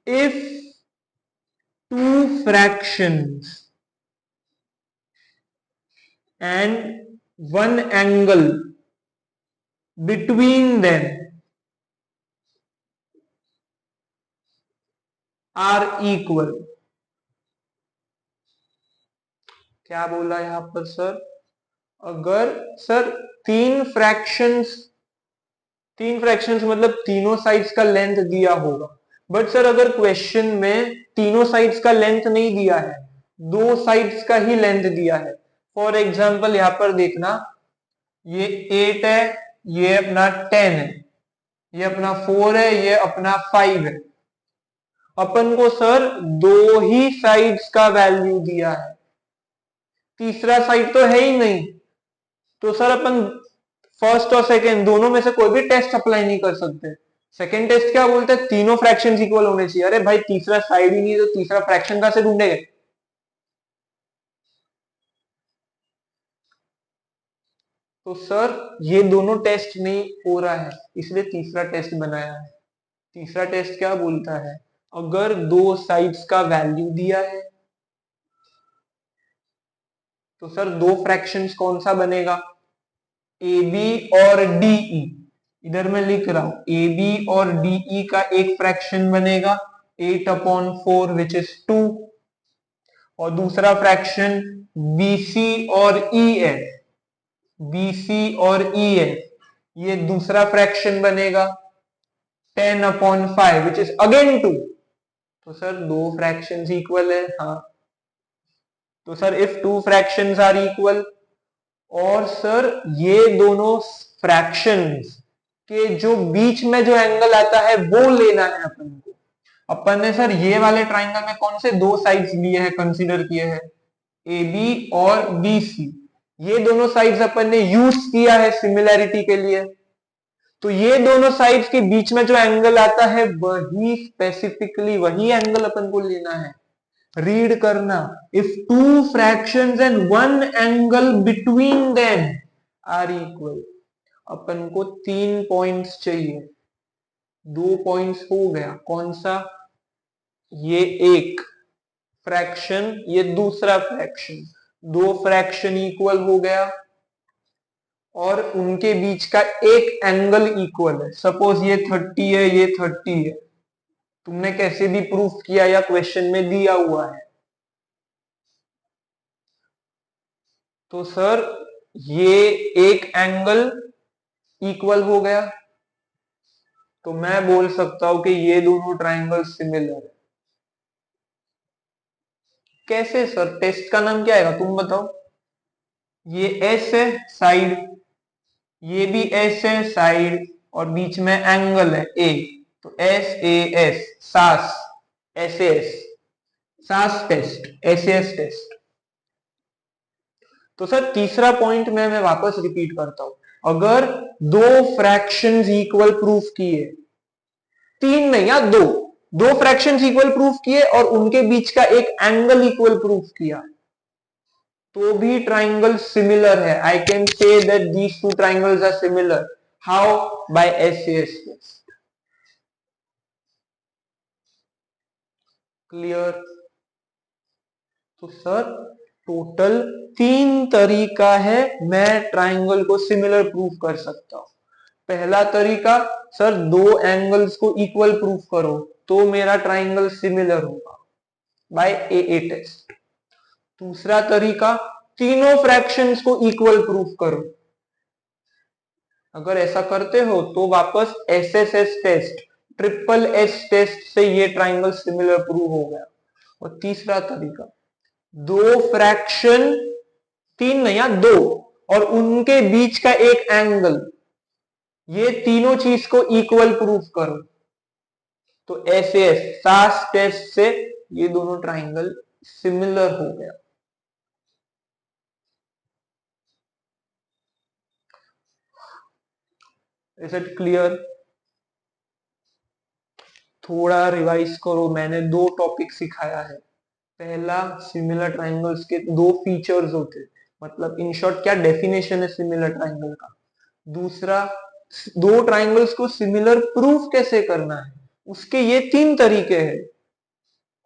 if two fractions and one angle between them are equal। क्या बोला यहां पर सर? अगर सर तीन फ्रैक्शंस मतलब तीनों साइड्स का लेंथ दिया होगा, बट सर अगर क्वेश्चन में तीनों साइड्स का लेंथ नहीं दिया है, दो साइड्स का ही लेंथ दिया है। फॉर एग्जाम्पल यहां पर देखना, ये 8 है, ये अपना 10 है, ये अपना 4 है, ये अपना 5 है। अपन को सर दो ही साइड्स का वैल्यू दिया है, तीसरा साइड तो है ही नहीं, तो सर अपन फर्स्ट और सेकेंड दोनों में से कोई भी टेस्ट अप्लाई नहीं कर सकते। सेकेंड टेस्ट क्या बोलते हैं? तीनों फ्रैक्शंस इक्वल होने चाहिए। अरे भाई तीसरा साइड ही नहीं तो तीसरा फ्रैक्शन कहां से ढूंढेंगे? तो सर ये दोनों टेस्ट नहीं हो रहा है, इसलिए तीसरा टेस्ट बनाया है। तीसरा टेस्ट क्या बोलता है? अगर दो साइड्स का वैल्यू दिया है तो सर दो फ्रैक्शंस कौन सा बनेगा? ए बी और डीई। इधर मैं लिख रहा हूं ए बी और डीई का एक फ्रैक्शन बनेगा 8/4 विच इज 2, और दूसरा फ्रैक्शन बीसी और ईएफ, बीसी और ईएफ, ये दूसरा फ्रैक्शन बनेगा 10/5 विच इज अगेन 2। तो सर दो फ्रैक्शंस इक्वल है। हाँ, तो sir if two fractions are equal, और सर ये दोनों फ्रैक्शंस के जो बीच में जो एंगल आता है वो लेना है अपन को। अपन ने सर ये वाले ट्राइंगल में कौन से दो साइड्स लिए हैं, कंसीडर किए हैं? ए बी और बी सी। ये दोनों साइड्स अपन ने यूज किया है सिमिलैरिटी के लिए, तो ये दोनों साइड्स के बीच में जो एंगल आता है वही स्पेसिफिकली वही एंगल अपन को लेना है। रीड करना, if two fractions and one angle between them are equal. अपन को 3 पॉइंट्स चाहिए, 2 पॉइंट्स हो गया। कौन सा? ये एक फ्रैक्शन, ये दूसरा फ्रैक्शन, दो फ्रैक्शन इक्वल हो गया और उनके बीच का एक एंगल इक्वल है। सपोज ये 30 है, ये 30 है, तुमने कैसे भी प्रूफ किया या क्वेश्चन में दिया हुआ है। तो सर ये एक एंगल इक्वल हो गया, तो मैं बोल सकता हूं कि ये दोनों ट्राइंगल सिमिलर है। कैसे सर? टेस्ट का नाम क्या आएगा तुम बताओ? ये एस है साइड, ये भी एस है साइड, और बीच में एंगल है ए, तो एस ए एस, सास एस एस, सास टेस्ट, एस एस टेस्ट। तो सर तीसरा पॉइंट में मैं वापस रिपीट करता हूं, अगर दो फ्रैक्शंस इक्वल प्रूफ किए, तीन नहीं या दो फ्रैक्शंस इक्वल प्रूफ किए और उनके बीच का एक एंगल इक्वल प्रूफ किया, तो भी ट्राइंगल सिमिलर है। I can say that these two triangles are similar. How? By SS test. Clear? तो सर टोटल 3 तरीका है मैं ट्राइंगल को सिमिलर प्रूफ कर सकता हूं। पहला तरीका, सर दो एंगल्स को इक्वल प्रूफ करो, तो मेरा ट्राइंगल सिमिलर होगा बाय ए टेस्ट। दूसरा तरीका, तीनों फ्रैक्शंस को इक्वल प्रूफ करो। अगर ऐसा करते हो तो वापस SSS test, triple S test से ये ट्राइंगल सिमिलर प्रूव हो गया। और तीसरा तरीका, दो फ्रैक्शन, तीन नहीं, दो, और उनके बीच का एक एंगल, ये तीनों चीज को इक्वल प्रूफ करो। तो ऐसे सास टेस्ट से ये दोनों ट्राइंगल सिमिलर हो गया। Is it clear? थोड़ा रिवाइज करो, मैंने दो टॉपिक सिखाया है। पहला, सिमिलर ट्राइंगल्स के दो फीचर्स होते हैं, मतलब इन शॉर्ट क्या डेफिनेशन है सिमिलर ट्राइंगल का। दूसरा, दो ट्राइंगल्स को सिमिलर प्रूफ कैसे करना है, उसके ये तीन तरीके हैं,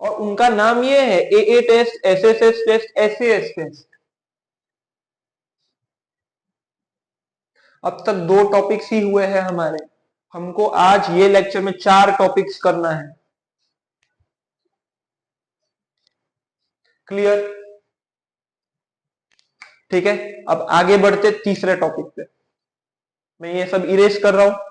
और उनका नाम ये है A test, SSS test, SAS test. अब तक दो टॉपिक्स ही हुए हैं हमारे, हमको आज ये लेक्चर में 4 टॉपिक्स करना है। क्लियर? ठीक है, अब आगे बढ़ते तीसरे टॉपिक पे। मैं ये सब इरेज कर रहा हूं।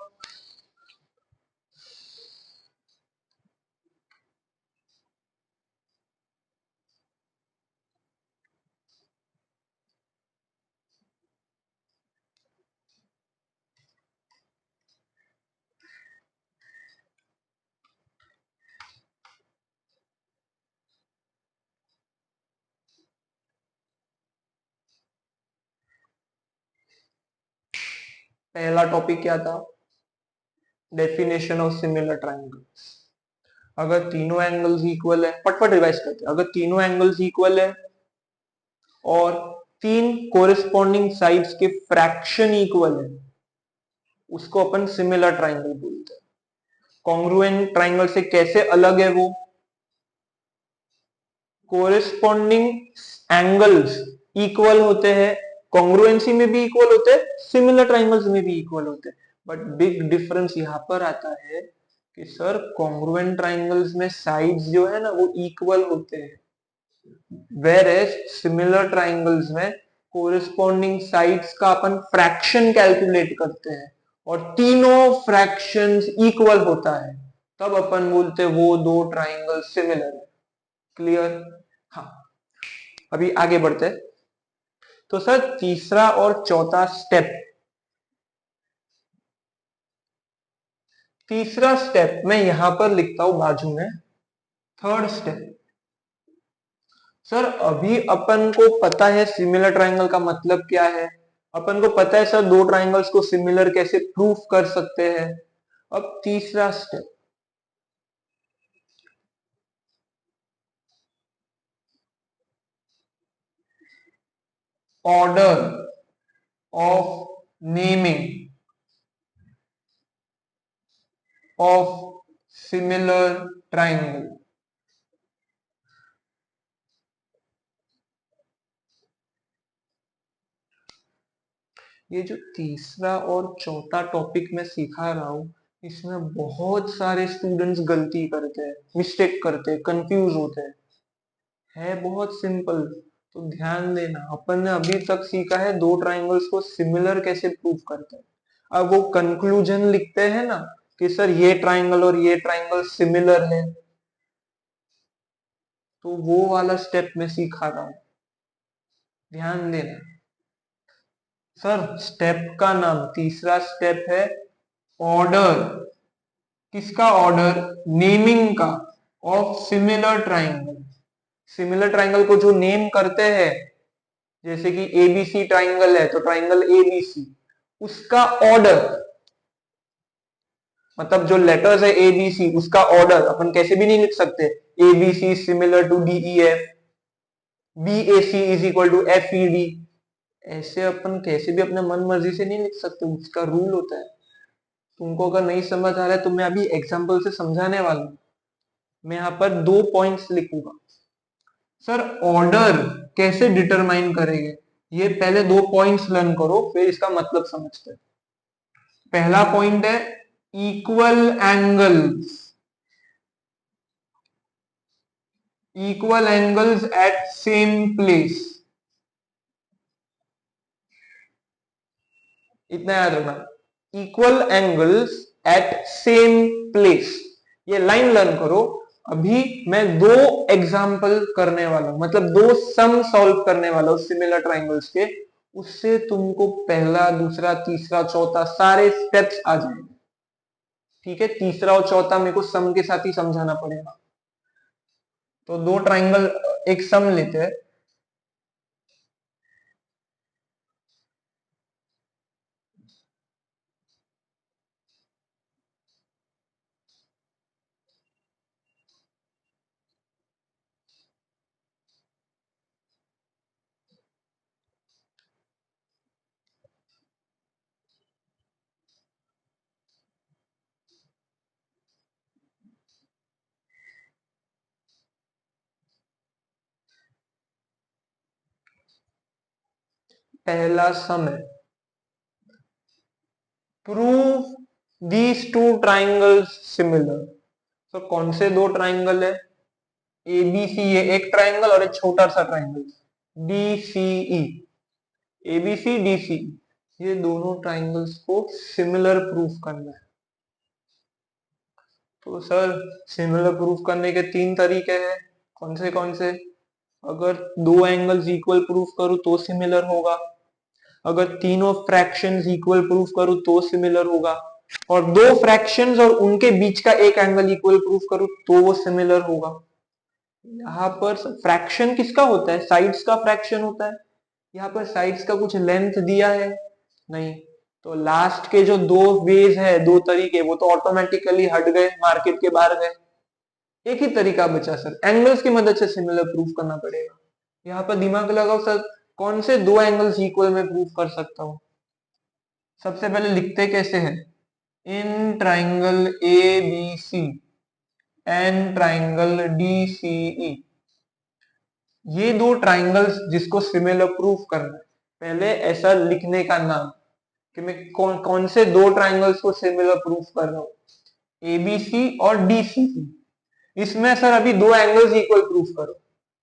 पहला टॉपिक क्या था? Definition of similar triangles. अगर तीनों एंगल्स इक्वल है, फटफट रिवाइज करते हैं, अगर तीनों एंगल्स इक्वल है और तीन कोरिस्पॉन्डिंग साइड्स के फ्रैक्शन इक्वल है, उसको अपन सिमिलर ट्राइंगल बोलते हैं। कॉन्ग्रुएंट ट्राइंगल से कैसे अलग है वो? कोरिस्पॉन्डिंग एंगल्स इक्वल होते हैं, कॉन्ग्रुएंसी में भी इक्वल होते हैं, सिमिलर ट्राइंगल्स में भी इक्वल होते हैं। बट बिग डिफरेंस यहां पर आता है कि सर कॉन्ग्रुएंट ट्राइंगल्स में साइड्स जो है ना वो इक्वल होते हैं, वेर एज सिमिलर ट्राइंगल्स में कोरिस्पॉन्डिंग साइड्स का अपन फ्रैक्शन कैलकुलेट करते हैं और तीनों फ्रैक्शंस इक्वल होता है, तब अपन बोलते हैं वो दो ट्राइंगल सिमिलर है। क्लियर? हाँ, अभी आगे बढ़ते हैं। तो सर तीसरा और चौथा स्टेप, तीसरा स्टेप मैं यहां पर लिखता हूं बाजू में, थर्ड स्टेप। सर अभी अपन को पता है सिमिलर ट्राइंगल का मतलब क्या है, अपन को पता है सर दो ट्राइंगल्स को सिमिलर कैसे प्रूफ कर सकते हैं। अब तीसरा step, order of naming of similar triangle. ये जो तीसरा और चौथा टॉपिक मैं सिखा रहा हूं, इसमें बहुत सारे स्टूडेंट्स गलती करते हैं, मिस्टेक करते हैं, कंफ्यूज होते हैं। है बहुत सिंपल, तो ध्यान देना। अपन ने अभी तक सीखा है दो ट्राइंगल्स को सिमिलर कैसे प्रूव करते हैं। अब वो कंक्लूजन लिखते हैं ना कि सर ये ट्राइंगल और ये ट्राइंगल सिमिलर है, तो वो वाला स्टेप मैं सिखा रहा हूं, ध्यान देना। सर स्टेप का नाम, तीसरा स्टेप है ऑर्डर। किसका ऑर्डर? नेमिंग का, of similar triangle. Similar triangle को जो नेम करते हैं, जैसे कि एबीसी ट्राइंगल है तो ट्राइंगल एबीसी, उसका ऑर्डर, मतलब जो लेटर्स है एबीसी उसका ऑर्डर अपन कैसे भी नहीं लिख सकते। ABC similar to DEF, BAC is equal to FED, ऐसे अपन कैसे भी अपने मन मर्जी से नहीं लिख सकते, उसका रूल होता है। तुमको अगर नहीं समझ आ रहा है तो मैं अभी एग्जांपल से समझाने वाला हूं। मैं यहां पर 2 पॉइंट्स लिखूंगा। सर ऑर्डर कैसे डिटरमाइन करेंगे, ये पहले 2 पॉइंट्स लर्न करो, फिर इसका मतलब समझते हैं। पहला पॉइंट है equal angles. Equal angles eight same place, इतना याद रखना, equal angles eight same place, ये लाइन लर्न करो। अभी मैं दो एग्जाम्पल करने वाला हूं, मतलब दो सम सॉल्व करने वाला हूं सिमिलर ट्राइंगल्स के, उससे तुमको पहला दूसरा तीसरा चौथा सारे स्टेप्स आ जाएंगे। ठीक है, तीसरा और चौथा मेरे को सम के साथ ही समझाना पड़ेगा। तो दो ट्राइंगल, एक सम लेते हैं। पहला सम है, prove these two triangles similar. तो कौन से दो ट्राइंगल है? ए बी सी, ये एक ट्राइंगल और एक छोटा सा triangle D C E, A B C D C, ये दोनों ट्राइंगल्स को सिमिलर प्रूफ करना है। तो सर सिमिलर प्रूफ करने के तीन तरीके हैं, कौन से? अगर दो एंगल्स इक्वल प्रूफ करूं तो सिमिलर होगा, अगर तीनों फ्रैक्शंस इक्वल प्रूफ करूं तो सिमिलर होगा, और दो फ्रैक्शंस और उनके बीच का एक एंगल इक्वल प्रूफ करूं तो वो सिमिलर होगा। यहाँ पर फ्रैक्शन किसका होता है? साइड्स का फ्रैक्शन होता है। यहाँ पर साइड्स का कुछ लेंथ दिया है नहीं, तो लास्ट के जो दो वेज है, दो तरीके, वो तो ऑटोमेटिकली हट गए, मार्केट के बाहर गए। एक ही तरीका बचा सर, एंगल्स की मदद से सिमिलर प्रूफ करना पड़ेगा। यहाँ पर दिमाग लगाओ सर, कौन से दो एंगल्स इक्वल में प्रूफ कर सकता हूँ? सबसे पहले लिखते कैसे हैं? In triangle A B C and triangle D C E, ये दो ट्राइंगल्स जिसको सिमिलर प्रूफ करना है, पहले ऐसा लिखने का नाम कि मैं कौन कौन से दो ट्राइंगल्स को सिमिलर प्रूफ कर रहा हूं, एबीसी और डीसीई। इसमें सर अभी दो एंगल्स इक्वल प्रूफ करो।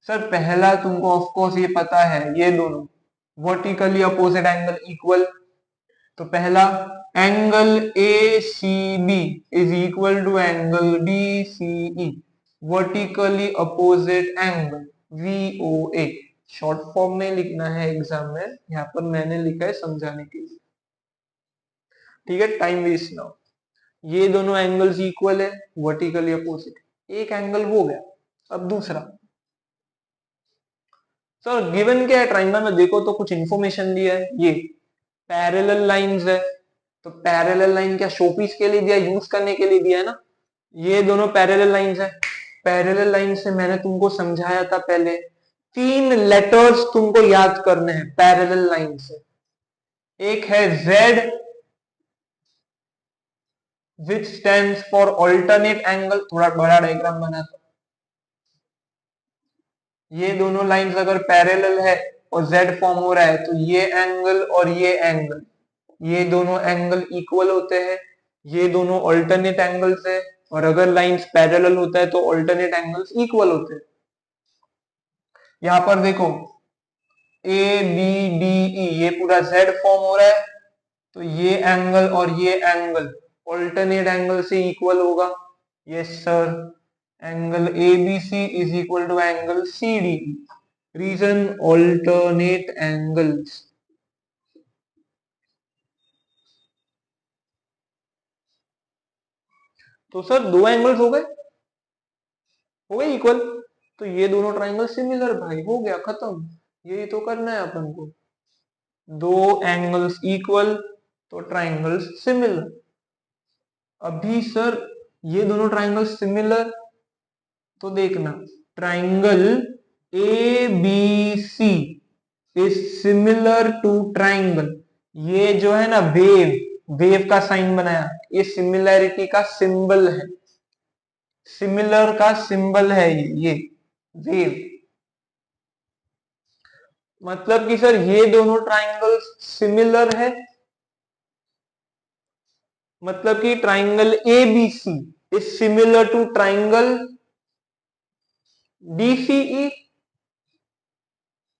सर पहला तुमको ऑफ कोर्स ये पता है, ये दोनों वर्टिकली अपोजिट एंगल इक्वल, तो पहला angle A C B is equal to angle D C E, vertically opposite angle VOA। Short form में लिखना है एग्जाम में, यहाँ पर मैंने लिखा है समझाने के लिए। ठीक है, टाइम वेस्ट ना हो। ये दोनों एंगल्स इक्वल है, वर्टिकली अपोजिट, एक एंगल हो गया। अब दूसरा, सर गिवन क्या है ट्राइंगल में? देखो तो कुछ इंफॉर्मेशन दिया है, ये पैरेलल लाइंस है। तो पैरेलल लाइन क्या शोपीस के लिए दिया, यूज करने के लिए दिया है ना? ये दोनों पैरेलल लाइंस है। पैरेलल लाइन से मैंने तुमको समझाया था पहले, तीन लेटर्स तुमको याद करने हैं पैरेलल लाइन से। एक है Z which stands for alternate angle, थोड़ा बड़ा डायग्राम बना था। ये दोनों लाइंस अगर पैरेलल है और Z फॉर्म हो रहा है, तो ये एंगल और ये एंगल, ये दोनों एंगल इक्वल होते हैं, ये दोनों ऑल्टरनेट एंगल्स है। और अगर लाइंस पैरेलल होता है तो ऑल्टरनेट एंगल्स इक्वल होते हैं। यहां पर देखो ए बी डी ई, ये पूरा Z फॉर्म हो रहा है, तो ये एंगल और ये एंगल ऑल्टरनेट एंगल से इक्वल होगा। Yes sir, angle A B C is equal to angle C D E, reason alternate angles. तो सर दो एंगल्स हो गए इक्वल, तो ये दोनों ट्राइंगल सिमिलर भाई, हो गया खत्म। यही तो करना है अपन को, दो एंगल्स इक्वल तो ट्राइंगल्स सिमिलर। अभी सर ये दोनों ट्राइंगल सिमिलर, तो देखना triangle A B C is similar to triangle, ये जो है ना वेव, वेव का साइन बनाया, ये सिमिलैरिटी का सिंबल है, सिमिलर का सिंबल है ये वेव। मतलब कि सर ये दोनों ट्राइंगल्स सिमिलर है, मतलब कि triangle A B C is similar to triangle DCE,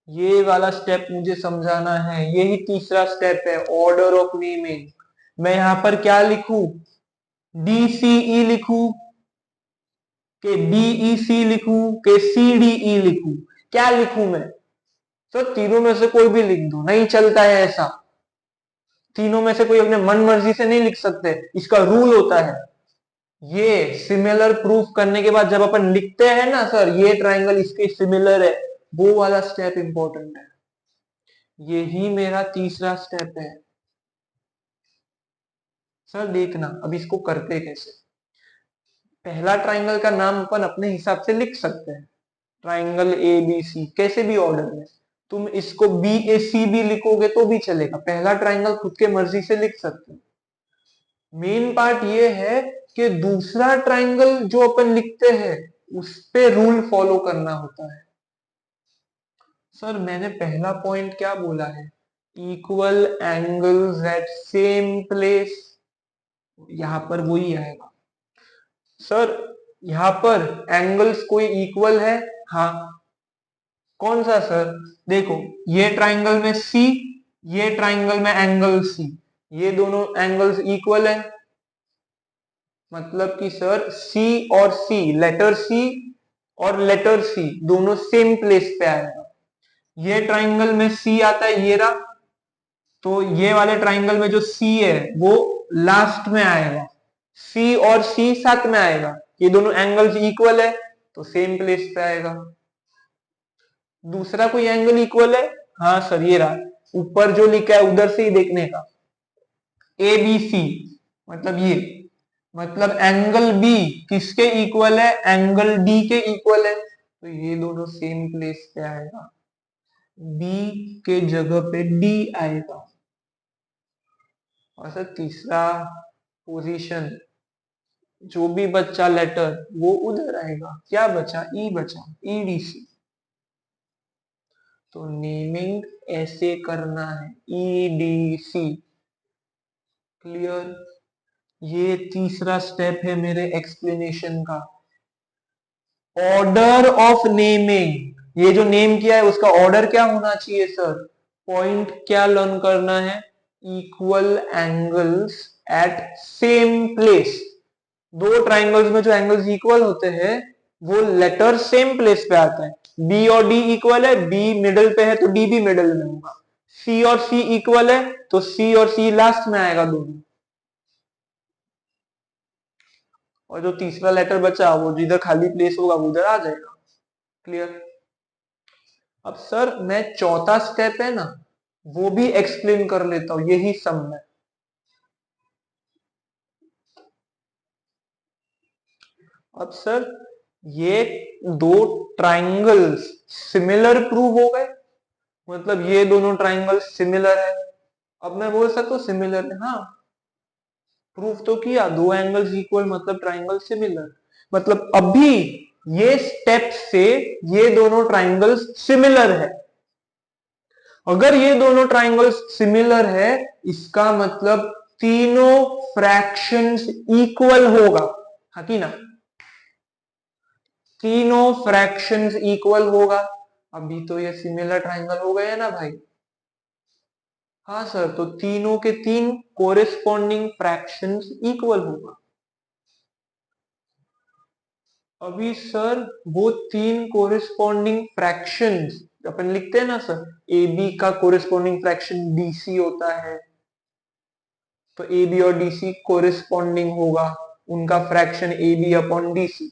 ये वाला स्टेप मुझे समझाना है, यही तीसरा स्टेप है, ऑर्डर ऑफ नेमिंग। मैं यहां पर क्या लिखूं, DCE लिखूं कि DEC लिखूं कि CDE लिखूं, क्या लिखूं मैं? तो तीनों में से कोई भी लिख दो, नहीं चलता है ऐसा। तीनों में से कोई अपने मन मर्जी से नहीं लिख सकते, इसका रूल होता है। ये सिमिलर प्रूफ करने के बाद जब अपन लिखते हैं ना सर, ये ट्राइंगल इसके सिमिलर है, वो वाला स्टेप इंपॉर्टेंट है। यही मेरा तीसरा स्टेप है। सर देखना अब इसको करते कैसे। पहला ट्राइंगल का नाम अपन अपने हिसाब से लिख सकते हैं, ट्राइंगल ABC, कैसे भी ऑर्डर में। तुम इसको BAC भी लिखोगे तो भी चलेगा, पहला ट्राइंगल खुद के मर्जी से लिख सकते हो। मेन पार्ट ये है कि दूसरा ट्राइंगल जो अपन लिखते हैं उस पे रूल फॉलो करना होता है। सर मैंने पहला पॉइंट क्या बोला है, equal angles eight same place, यहां पर वही आएगा। सर यहां पर एंगल्स कोई इक्वल है, हाँ, कौन सा सर? देखो ये ट्राइंगल में C, ये ट्राइंगल में एंगल C, ये दोनों एंगल्स इक्वल है, मतलब कि सर C और C, लेटर C और लेटर C दोनों सेम प्लेस पे आएगा। ये ट्राइंगल में C आता है, ये रहा, तो ये वाले ट्राइंगल में जो C है वो लास्ट में आएगा, C और C साथ में आएगा, ये दोनों एंगल्स इक्वल है तो सेम प्लेस पे आएगा। दूसरा कोई एंगल इक्वल है, हाँ सर ये रहा, ऊपर जो लिखा है उधर से ही देखने का, ABC, मतलब ये, मतलब एंगल B किसके इक्वल है, एंगल D के इक्वल है, तो ये दोनों सेम प्लेस पे आएगा, B के जगह पे D आएगा। और सर तीसरा पोजीशन जो भी बच्चा लेटर वो उधर आएगा, क्या बचा, E बचा, EDC। तो नेमिंग ऐसे करना है, EDC, क्लियर। ये तीसरा स्टेप है मेरे एक्सप्लेनेशन का, ऑर्डर ऑफ नेमिंग। ये जो नेम किया है उसका ऑर्डर क्या होना चाहिए सर, पॉइंट क्या लर्न करना है, equal angles eight same place. दो ट्राइंगल्स में जो एंगल्स इक्वल होते हैं वो लेटर सेम प्लेस पे आता है, B और D इक्वल है, B मिडल पे है तो D भी मिडल में होगा, C और C इक्वल है तो C और C लास्ट में आएगा दोनों, और जो तीसरा लेटर बचा वो जिधर खाली प्लेस होगा वो उधर आ जाएगा, क्लियर। अब सर मैं चौथा स्टेप है ना वो भी एक्सप्लेन कर लेता हूं, यही सम में। अब सर ये दो ट्राइंगल्स सिमिलर प्रूव हो गए, मतलब ये दोनों ट्राइंगल्स सिमिलर है, अब मैं बोल सकता हूं सिमिलर है, हाँ प्रूफ तो किया, दो एंगल्स इक्वल मतलब ट्राइंगल सिमिलर, मतलब अभी ये स्टेप से ये दोनों ट्राइंगल्स सिमिलर है। अगर ये दोनों ट्राइंगल्स सिमिलर है इसका मतलब तीनों फ्रैक्शंस इक्वल होगा, हाँ कि ना, तीनों फ्रैक्शंस इक्वल होगा। अभी तो ये सिमिलर ट्राइंगल हो गए ना भाई, हाँ सर, तो तीनों के तीन कोरिस्पॉन्डिंग फ्रैक्शंस इक्वल होगा। अभी सर वो तीन कोरिस्पॉन्डिंग फ्रैक्शंस अपन लिखते हैं ना सर, ए बी का कोरिस्पॉन्डिंग फ्रैक्शन BC होता है, तो ए बी और DC कोरिस्पॉन्डिंग होगा, उनका फ्रैक्शन AB अपॉन DC,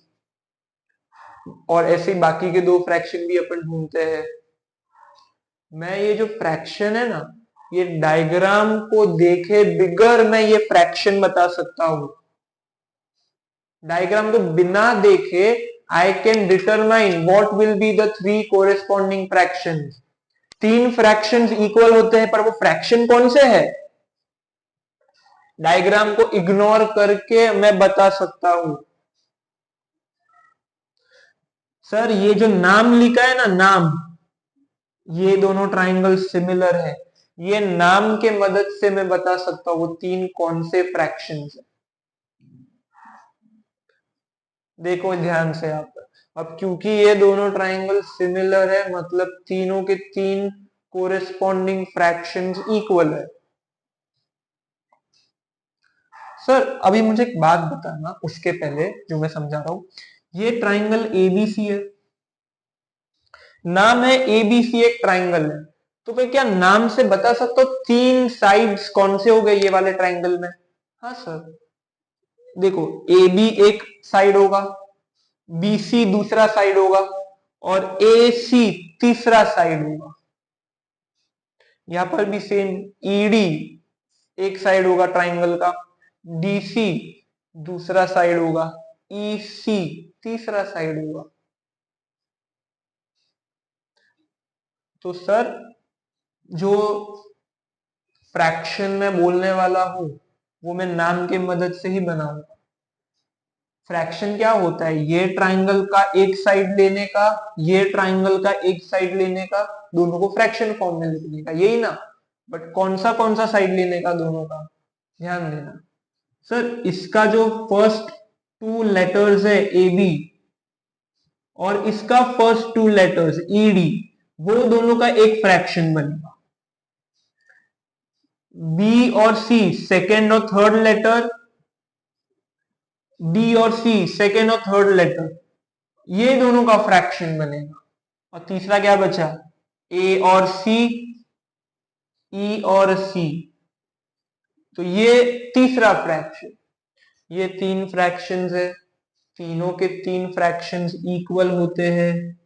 और ऐसे बाकी के दो फ्रैक्शन भी अपन ढूंढते हैं। मैं ये जो फ्रैक्शन है ना, ये डायग्राम को देखे बिगर मैं ये फ्रैक्शन बता सकता हूं, डायग्राम को बिना देखे I can determine what will be the three corresponding fractions. तीन फ्रैक्शंस इक्वल होते हैं पर वो फ्रैक्शन कौन से है, डायग्राम को इग्नोर करके मैं बता सकता हूं। सर ये जो नाम लिखा है ना, नाम, ये दोनों ट्राइंगल सिमिलर है, ये नाम के मदद से मैं बता सकता हूं वो तीन कौन से फ्रैक्शंस है। देखो ध्यान से आप, अब क्योंकि ये दोनों ट्राइंगल सिमिलर है, मतलब तीनों के तीन कोरेस्पॉन्डिंग फ्रैक्शंस इक्वल है। सर अभी मुझे एक बात बताना उसके पहले जो मैं समझा रहा हूं, ये ट्राइंगल एबीसी है, नाम है एबीसी, एक ट्राइंगल है, तो फिर क्या नाम से बता सकते हो तीन साइड्स कौन से हो गए ये वाले ट्राइंगल में? हाँ सर, देखो ए बी एक साइड होगा, बी सी दूसरा साइड होगा, और ए सी तीसरा साइड होगा। यहां पर भी सेम, ईडी एक साइड होगा ट्राइंगल का, डीसी दूसरा साइड होगा, ईसी तीसरा साइड होगा। तो सर जो फ्रैक्शन में बोलने वाला हूं वो मैं नाम की मदद से ही बनाऊंगा। फ्रैक्शन क्या होता है? ये ट्राइंगल का एक साइड लेने का, ये ट्राइंगल का एक साइड लेने का, दोनों को फ्रैक्शन फॉर्म में लिखने का, यही ना? बट कौन सा साइड लेने का दोनों का, ध्यान देना। सर इसका जो फर्स्ट टू लेटर्स है ए बी और इसका first two letters E D, वो दोनों का एक फ्रैक्शन बनेगा। बी और सी सेकेंड और थर्ड लेटर, डी और सी सेकेंड और थर्ड लेटर, ये दोनों का फ्रैक्शन बनेगा। और तीसरा क्या बचा? ए और सी, ई और सी, तो ये तीसरा फ्रैक्शन। ये तीन फ्रैक्शंस है, तीनों के तीन फ्रैक्शंस इक्वल होते हैं,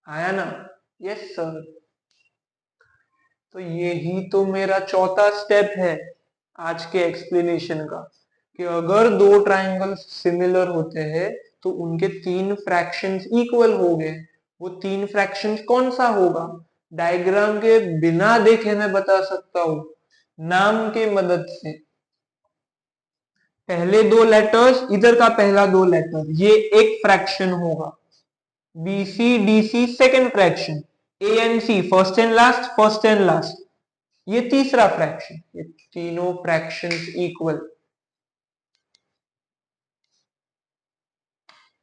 आया ना? Yes sir. तो यही तो मेरा चौथा स्टेप है आज के एक्सप्लेनेशन का, कि अगर दो ट्राइंगल्स सिमिलर होते हैं तो उनके तीन फ्रैक्शंस इक्वल हो गए। वो तीन फ्रैक्शंस कौन सा होगा? डायग्राम के बिना देखे मैं बता सकता हूं, नाम के मदद से। पहले दो लेटर्स, इधर का पहला दो लेटर, ये एक फ्रैक्शन होगा। B C D C second fraction, A N C first and last, first and last, ये तीसरा फ्रैक्शन। ये तीनों fractions equal.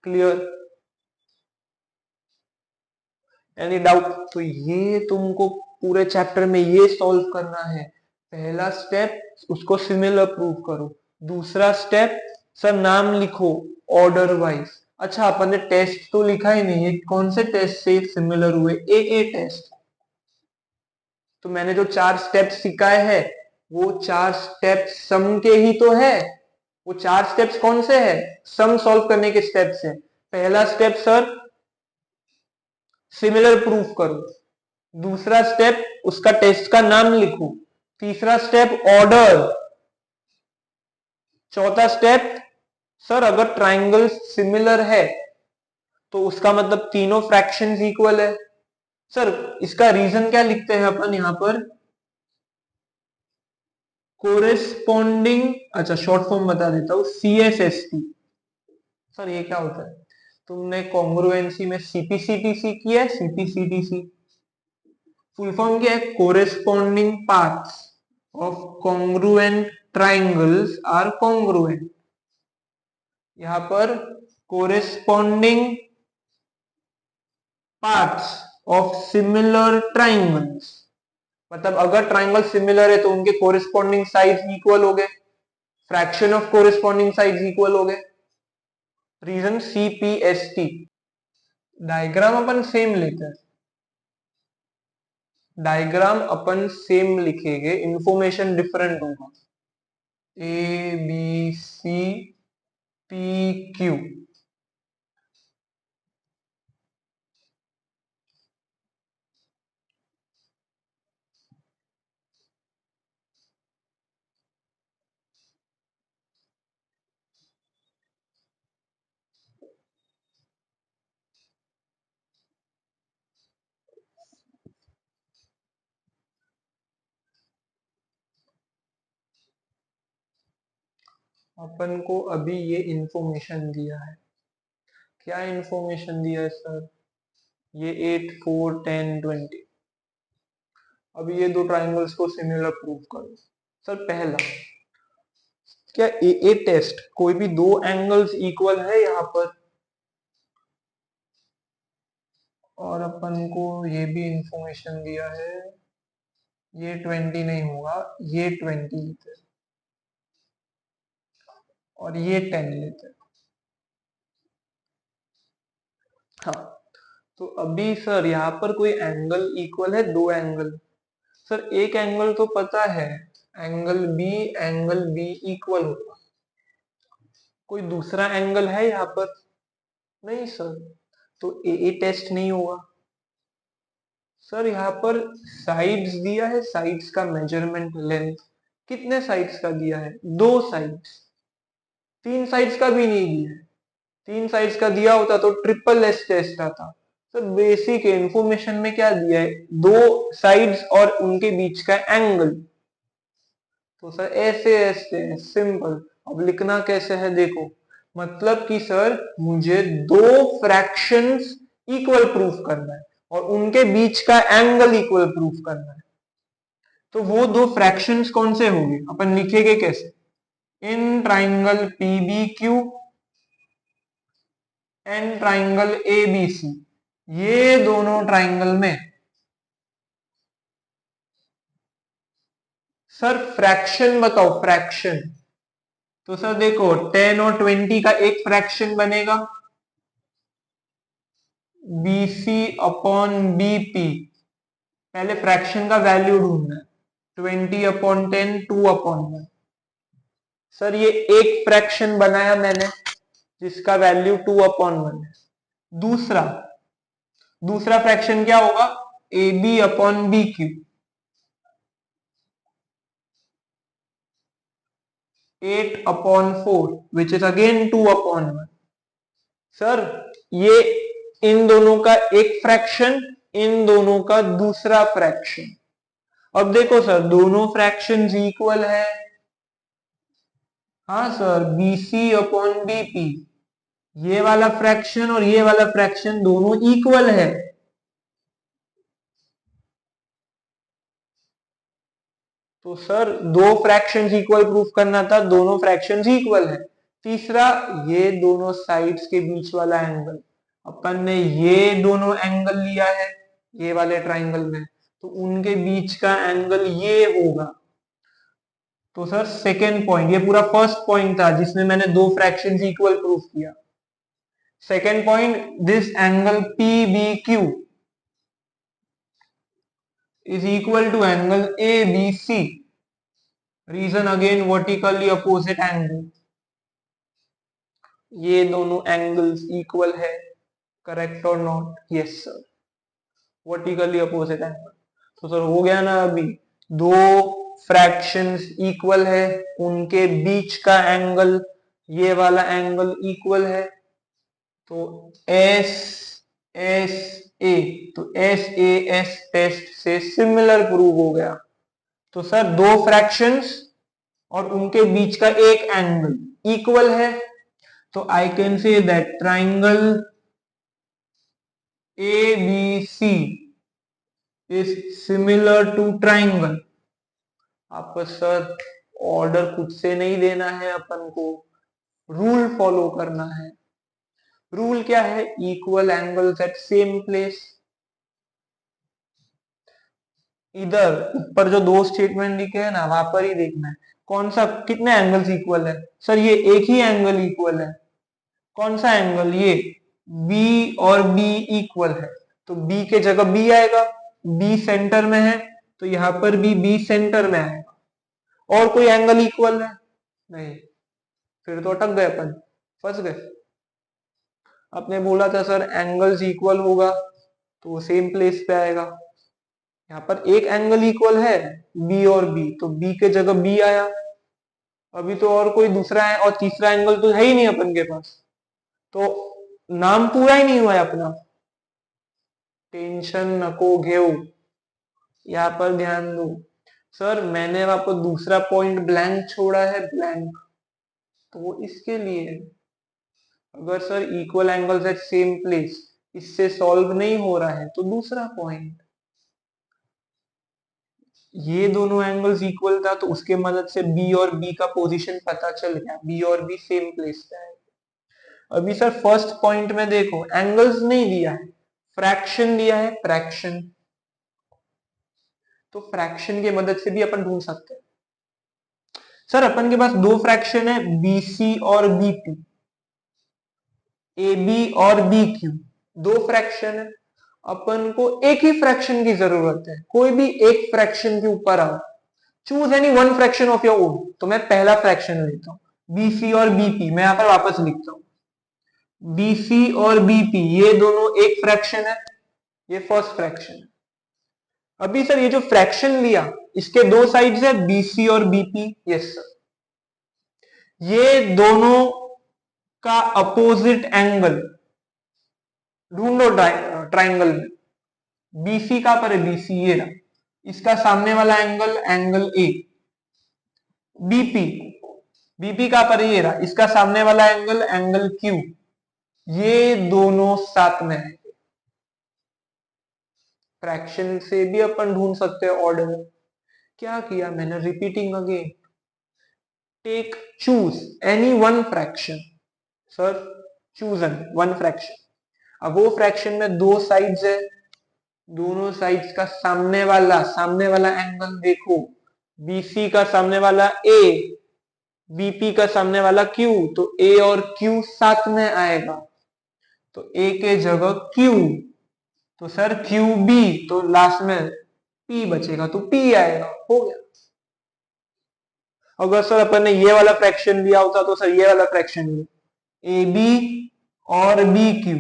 Clear? Any doubt? तो ये तुमको पूरे चैप्टर में ये सॉल्व करना है। पहला स्टेप, उसको सिमिलर प्रूव करो। दूसरा स्टेप, सर नाम लिखो ऑर्डर वाइज। अच्छा अपन ने टेस्ट तो लिखा ही नहीं है, कौन से टेस्ट से सिमिलर हुए? ए टेस्ट। तो मैंने जो चार स्टेप सिखाए हैं वो चार स्टेप सम के ही तो है। वो चार स्टेप्स कौन से हैं? सम सॉल्व करने के स्टेप्स हैं। पहला स्टेप सर सिमिलर प्रूफ करो, दूसरा स्टेप उसका टेस्ट का नाम लिखो, तीसरा स्टेप ऑर्डर, चौथा स्टेप सर अगर ट्राइंगल सिमिलर है तो उसका मतलब तीनों फ्रैक्शंस इक्वल है। सर इसका रीजन क्या लिखते हैं अपन यहां पर? कोरेस्पॉन्डिंग, अच्छा शॉर्ट फॉर्म बता देता हूं, CSST। सर ये क्या होता है? तुमने कॉन्ग्रुएंसी में CPCTC किया है? CPCTC फुल फॉर्म क्या है? Corresponding parts of congruent triangles are congruent. यहां पर corresponding parts of similar triangles, मतलब अगर ट्राइंगल सिमिलर है तो उनके कोरेस्पॉन्डिंग साइड्स इक्वल हो गए, fraction of corresponding sides equal हो गए। Reason CPST। डायग्राम अपन सेम लेते हैं, डायग्राम अपन सेम लिखेंगे, इंफॉर्मेशन डिफरेंट होगा। ABCPQ। अपन को अभी ये इंफॉर्मेशन दिया है, क्या इंफॉर्मेशन दिया है सर? ये 8 4 10 20। अब ये दो ट्राइंगल्स को सिमिलर प्रूव करो। सर पहला, क्या ए टेस्ट कोई भी दो एंगल्स इक्वल है यहाँ पर? और अपन को ये भी इंफॉर्मेशन दिया है, ये 20 नहीं होगा, ये 20 लेते हैं और ये 10 लेते हैं। हाँ, तो अभी सर यहाँ पर कोई एंगल इक्वल है, दो एंगल। सर एक एंगल तो पता है, एंगल बी इक्वल होगा। कोई दूसरा एंगल है यहाँ पर? नहीं सर, तो ए टेस्ट नहीं होगा। सर यहाँ पर साइड्स दिया है, साइड्स का मेजरमेंट लेंथ कितने साइड्स का दिया है? दो साइड्स। तीन साइड्स का भी नहीं दिया है। तीन साइड्स का दिया होता तो ट्रिपल एस टेस्ट आता। सर बेसिक इंफॉर्मेशन में क्या दिया है? दो साइड्स और उनके बीच का एंगल। तो सर ऐसे ऐसे सिंपल। अब लिखना कैसे है देखो, मतलब कि सर मुझे दो फ्रैक्शंस इक्वल प्रूफ करना है और उनके बीच का एंगल इक्वल प्रूफ करना है। तो वो दो फ्रैक्शंस कौन से होंगे, अपन लिखेंगे कैसे? In triangle PBQ and triangle ABC, ये दोनों ट्राइंगल में सर फ्रैक्शन बताओ, फ्रैक्शन। तो सर देखो 10 और 20 का एक फ्रैक्शन बनेगा BC अपॉन BP। पहले फ्रैक्शन का वैल्यू ढूंढना है। 20 अपॉन 10 2 अपॉन 1। सर ये एक फ्रैक्शन बनाया मैंने जिसका वैल्यू 2 अपॉन 1 है। दूसरा दूसरा फ्रैक्शन क्या होगा? AB upon BQ, 8 upon 4 which is again 2 upon 1। Sir ये इन दोनों का एक फ्रैक्शन, इन दोनों का दूसरा फ्रैक्शन। अब देखो सर दोनों फ्रैक्शंस इक्वल है। हाँ सर, BC अपॉन BP, ये वाला फ्रैक्शन और ये वाला फ्रैक्शन दोनों इक्वल है। तो सर दो फ्रैक्शंस इक्वल प्रूफ करना था, दोनों फ्रैक्शंस इक्वल है। तीसरा, ये दोनों साइड्स के बीच वाला एंगल, अपन ने ये दोनों एंगल लिया है ये वाले ट्राइंगल में, तो उनके बीच का एंगल ये होगा। तो सर सेकेंड पॉइंट, ये पूरा फर्स्ट पॉइंट था जिसमें मैंने दो फ्रैक्शंस इक्वल प्रूफ किया। Second point, this angle PBQ is equal to angle ABC. Reason again vertically opposite angle. ये दोनों एंगल्स इक्वल है, करेक्ट और not? Yes sir, vertically opposite angle. तो सर हो गया ना, अभी दो फ्रैक्शंस इक्वल है, उनके बीच का एंगल, ये वाला एंगल इक्वल है। तो एस एस ए, तो SAS टेस्ट से सिमिलर प्रूव हो गया। तो सर दो फ्रैक्शंस और उनके बीच का एक एंगल इक्वल है, तो I can say that triangle ABC is similar to triangle. आपको सर ऑर्डर खुद से नहीं देना है, अपन को रूल फॉलो करना है। रूल क्या है? Equal angles eight same place. इधर ऊपर जो दो स्टेटमेंट लिखे हैं ना, वहां पर ही देखना है कौन सा, कितने एंगल्स इक्वल है। सर ये एक ही एंगल इक्वल है। कौन सा एंगल? ये बी और बी इक्वल है, तो बी के जगह बी आएगा। बी सेंटर में है तो यहां पर भी बी सेंटर में आएगा। और कोई एंगल इक्वल है? नहीं, फिर तो अटक गए अपन, फंस गए। आपने बोला था सर एंगल्स इक्वल होगा तो वो सेम प्लेस पे आएगा। यहाँ पर एक एंगल इक्वल है बी और बी, तो बी के जगह बी आया। अभी तो और कोई दूसरा है और तीसरा एंगल तो है ही नहीं अपन के पास, तो नाम पूरा ही नहीं हुआ है अपना। टेंशन नको घेऊ, यहाँ पर ध्यान दो। सर मैंने वहां पर दूसरा पॉइंट ब्लैंक छोड़ा है, ब्लैंक, तो वो इसके लिए है। अगर sir equal angles eight same place इससे सॉल्व नहीं हो रहा है तो दूसरा पॉइंट, ये दोनों एंगल्स इक्वल था तो उसके मदद से बी और बी का पोजीशन पता चल गया, बी और बी सेम प्लेस पे है। अभी सर फर्स्ट पॉइंट में देखो एंगल्स नहीं दिया है, फ्रैक्शन दिया है, फ्रैक्शन, तो फ्रैक्शन की मदद से भी अपन ढूंढ सकते हैं। सर अपन के पास दो फ्रैक्शन है, बीसी और बीपी, ए बी और बी क्यू, दो फ्रैक्शन है। अपन को एक ही फ्रैक्शन की जरूरत है, कोई भी एक फ्रैक्शन के ऊपर आओ, choose any one fraction of your own. तो मैं पहला फ्रैक्शन लेता हूं, बीसी और बीपी, मैं यहां पर वापस लिखता हूं, बीसी और बीपी ये दोनों एक फ्रैक्शन है, ये फर्स्ट फ्रैक्शन है। अभी सर ये जो फ्रैक्शन लिया इसके दो साइड्स है, बीसी और बीपी, यस सर, ये दोनों का अपोजिट एंगल ढूंढो ट्राइंगल में। बीसी का पर है, बीसी ये रहा, इसका सामने वाला angle angle A. BP, BP का पर ये रहा, इसका सामने वाला एंगल एंगल क्यू, ये दोनों साथ में है। फ्रैक्शन से भी अपन ढूंढ सकते हैं ऑर्डर। क्या किया मैंने, repeating again, take choose any one fraction, sir choose one fraction. अब वो फ्रैक्शन में दो साइड्स है, दोनों साइड्स का सामने वाला एंगल देखो, बीसी का सामने वाला ए, बीपी का सामने वाला क्यू, तो ए और क्यू साथ में आएगा, तो ए के जगह क्यू, तो सर क्यू बी, तो लास्ट में पी बचेगा, तो पी आएगा, हो गया। अगर सर अपन ने ये वाला फ्रैक्शन लिया होता तो सर ये वाला फ्रैक्शन लिया, ए बी और बी क्यू,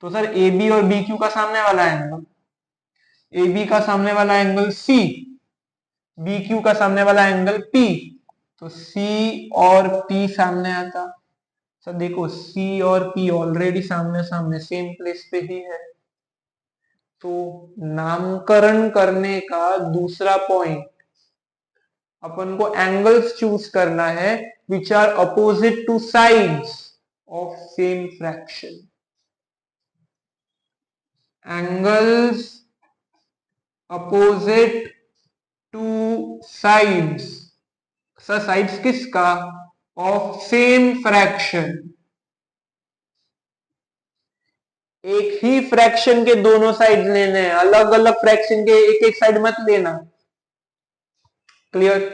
तो सर ए बी और बी क्यू का सामने वाला एंगल, ए बी का सामने वाला एंगल सी, बी क्यू का सामने वाला एंगल पी, तो सी और पी सामने आता। सर देखो सी और पी ऑलरेडी सामने सामने सेम प्लेस पे ही है, तो नामकरण करने का दूसरा पॉइंट, अपन को एंगल्स चूज करना है which are opposite to sides of same fraction. Angles opposite to sides, sir sides किसका, ऑफ सेम फ्रैक्शन। एक ही फ्रैक्शन के दोनों साइड लेने हैं, अलग अलग फ्रैक्शन के एक एक साइड मत लेना, क्लियर।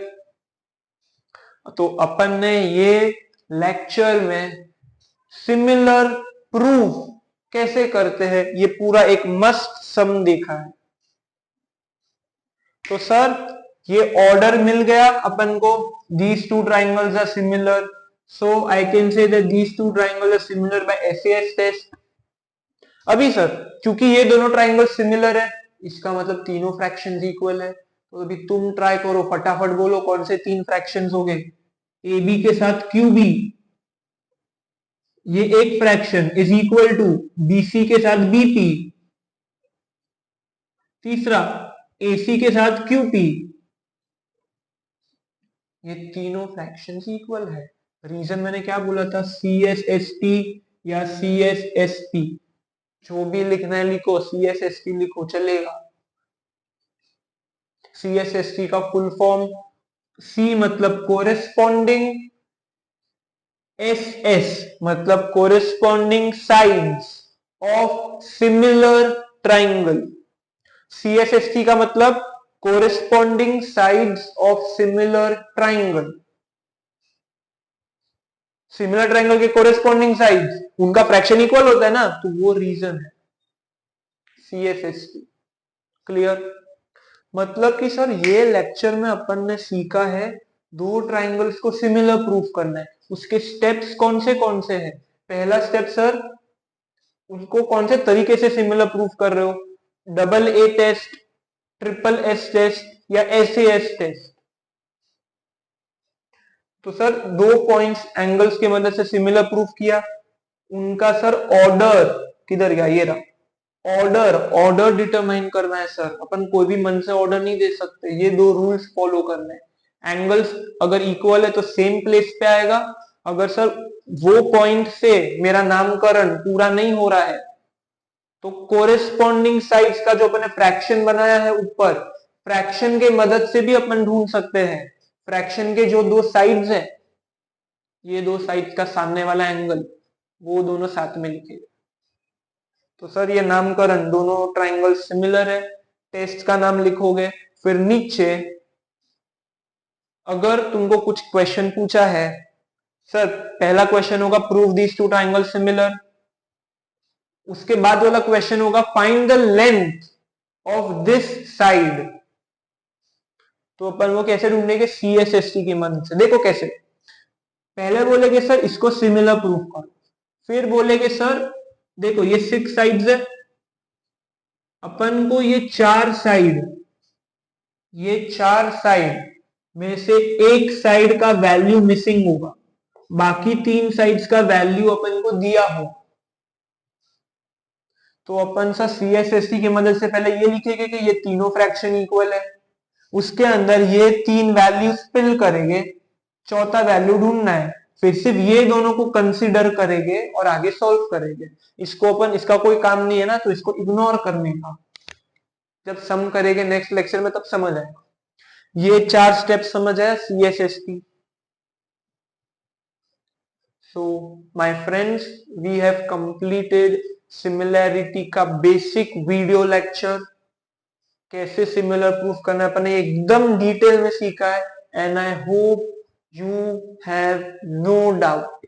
तो अपन ने ये लेक्चर में सिमिलर प्रूफ कैसे करते हैं ये पूरा एक मस्त सम देखा है। तो सर ये ऑर्डर मिल गया अपन को, these two triangles are similar, so I can say that these two triangles are similar by SAS test। अभी सर क्योंकि ये दोनों ट्राइंगल सिमिलर है, इसका मतलब तीनों फ्रैक्शंस इक्वल है, तो अभी तुम ट्राई करो, फटाफट बोलो कौन से तीन फ्रैक्शंस हो गए। ए बी के साथ क्यू बी, ये एक fraction is equal to BC के साथ बीपी, तीसरा एसी के साथ क्यूपी, ये तीनों फ्रैक्शंस इक्वल है। रीजन मैंने क्या बोला था, सी एस एस टी या सी एस एस पी, जो भी लिखना है लिखो, सी एस एस टी लिखो चलेगा। सी एस एस टी का फुल फॉर्म, सी मतलब कोरेस्पॉन्डिंग, एस एस मतलब corresponding sides of similar triangle. C S S T का मतलब corresponding sides of similar triangle. Similar triangle के कोरेस्पॉन्डिंग साइड्स, उनका fraction equal होता है ना, तो वो रीजन है C S S T, clear. मतलब कि सर ये लेक्चर में अपन ने सीखा है दो ट्राइंगल्स को सिमिलर प्रूफ करना है, उसके स्टेप्स कौन से हैं। पहला स्टेप सर, उनको कौन से तरीके से सिमिलर प्रूफ कर रहे हो, double A test, triple S test या एस टेस्ट। तो सर दो पॉइंट्स एंगल्स की मदद से सिमिलर प्रूफ किया, उनका सर ऑर्डर किधर गया, ये रहा ऑर्डर डिटरमाइन करना है सर, अपन कोई भी मन से ऑर्डर नहीं दे सकते, ये दो रूल्स फॉलो करने हैं। एंगल्स अगर इक्वल है तो सेम प्लेस पे आएगा, अगर सर वो पॉइंट से मेरा नामकरण पूरा नहीं हो रहा है तो कोरेस्पॉन्डिंग साइड्स का जो अपने फ्रैक्शन बनाया है ऊपर, फ्रैक्शन के मदद से भी अपन ढूंढ सकते हैं। फ्रैक्शन के जो दो साइड्स हैं, ये दो साइड्स का सामने वाला एंगल, वो दोनों साथ में लिखे, तो सर ये नामकरण, दोनों ट्राइंगल सिमिलर है, टेस्ट का नाम लिखोगे। फिर नीचे अगर तुमको कुछ क्वेश्चन पूछा है, सर पहला क्वेश्चन होगा prove these two triangle similar, उसके बाद वाला क्वेश्चन होगा find the length of this side. तो अपन वो कैसे ढूंढेंगे, CSST की मदद से। देखो कैसे, पहले बोलेगे सर इसको सिमिलर प्रूफ करो, फिर बोलेगे सर देखो ये 6 साइड्स है, अपन को ये 4 साइड में से एक साइड का वैल्यू मिसिंग होगा, बाकी 3 साइड्स का वैल्यू अपन को दिया हो। तो अपन सा CSST की मदद से पहले ये लिखेंगे कि ये तीनों फ्रैक्शन इक्वल है, उसके अंदर ये 3 वैल्यू फिल करेंगे, चौथा वैल्यू ढूंढना है, फिर सिर्फ ये दोनों को कंसीडर करेंगे और आगे सॉल्व करेंगे। इसको अपन, इसका कोई काम नहीं है ना, तो इसको इग्नोर करने का, जब सम करेंगे नेक्स्ट लेक्चर में तब समझ आएगा। ये 4 स्टेप समझ आया CSST। So my friends, we have completed similarity का बेसिक वीडियो लेक्चर। कैसे सिमिलर प्रूफ करना है अपन ने एकदम डिटेल में सीखा है, and I hope you have no doubt,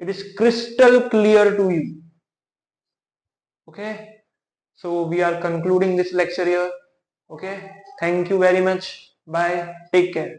it is crystal clear to you. Okay, so we are concluding this lecture here. Okay, thank you very much, bye, take care.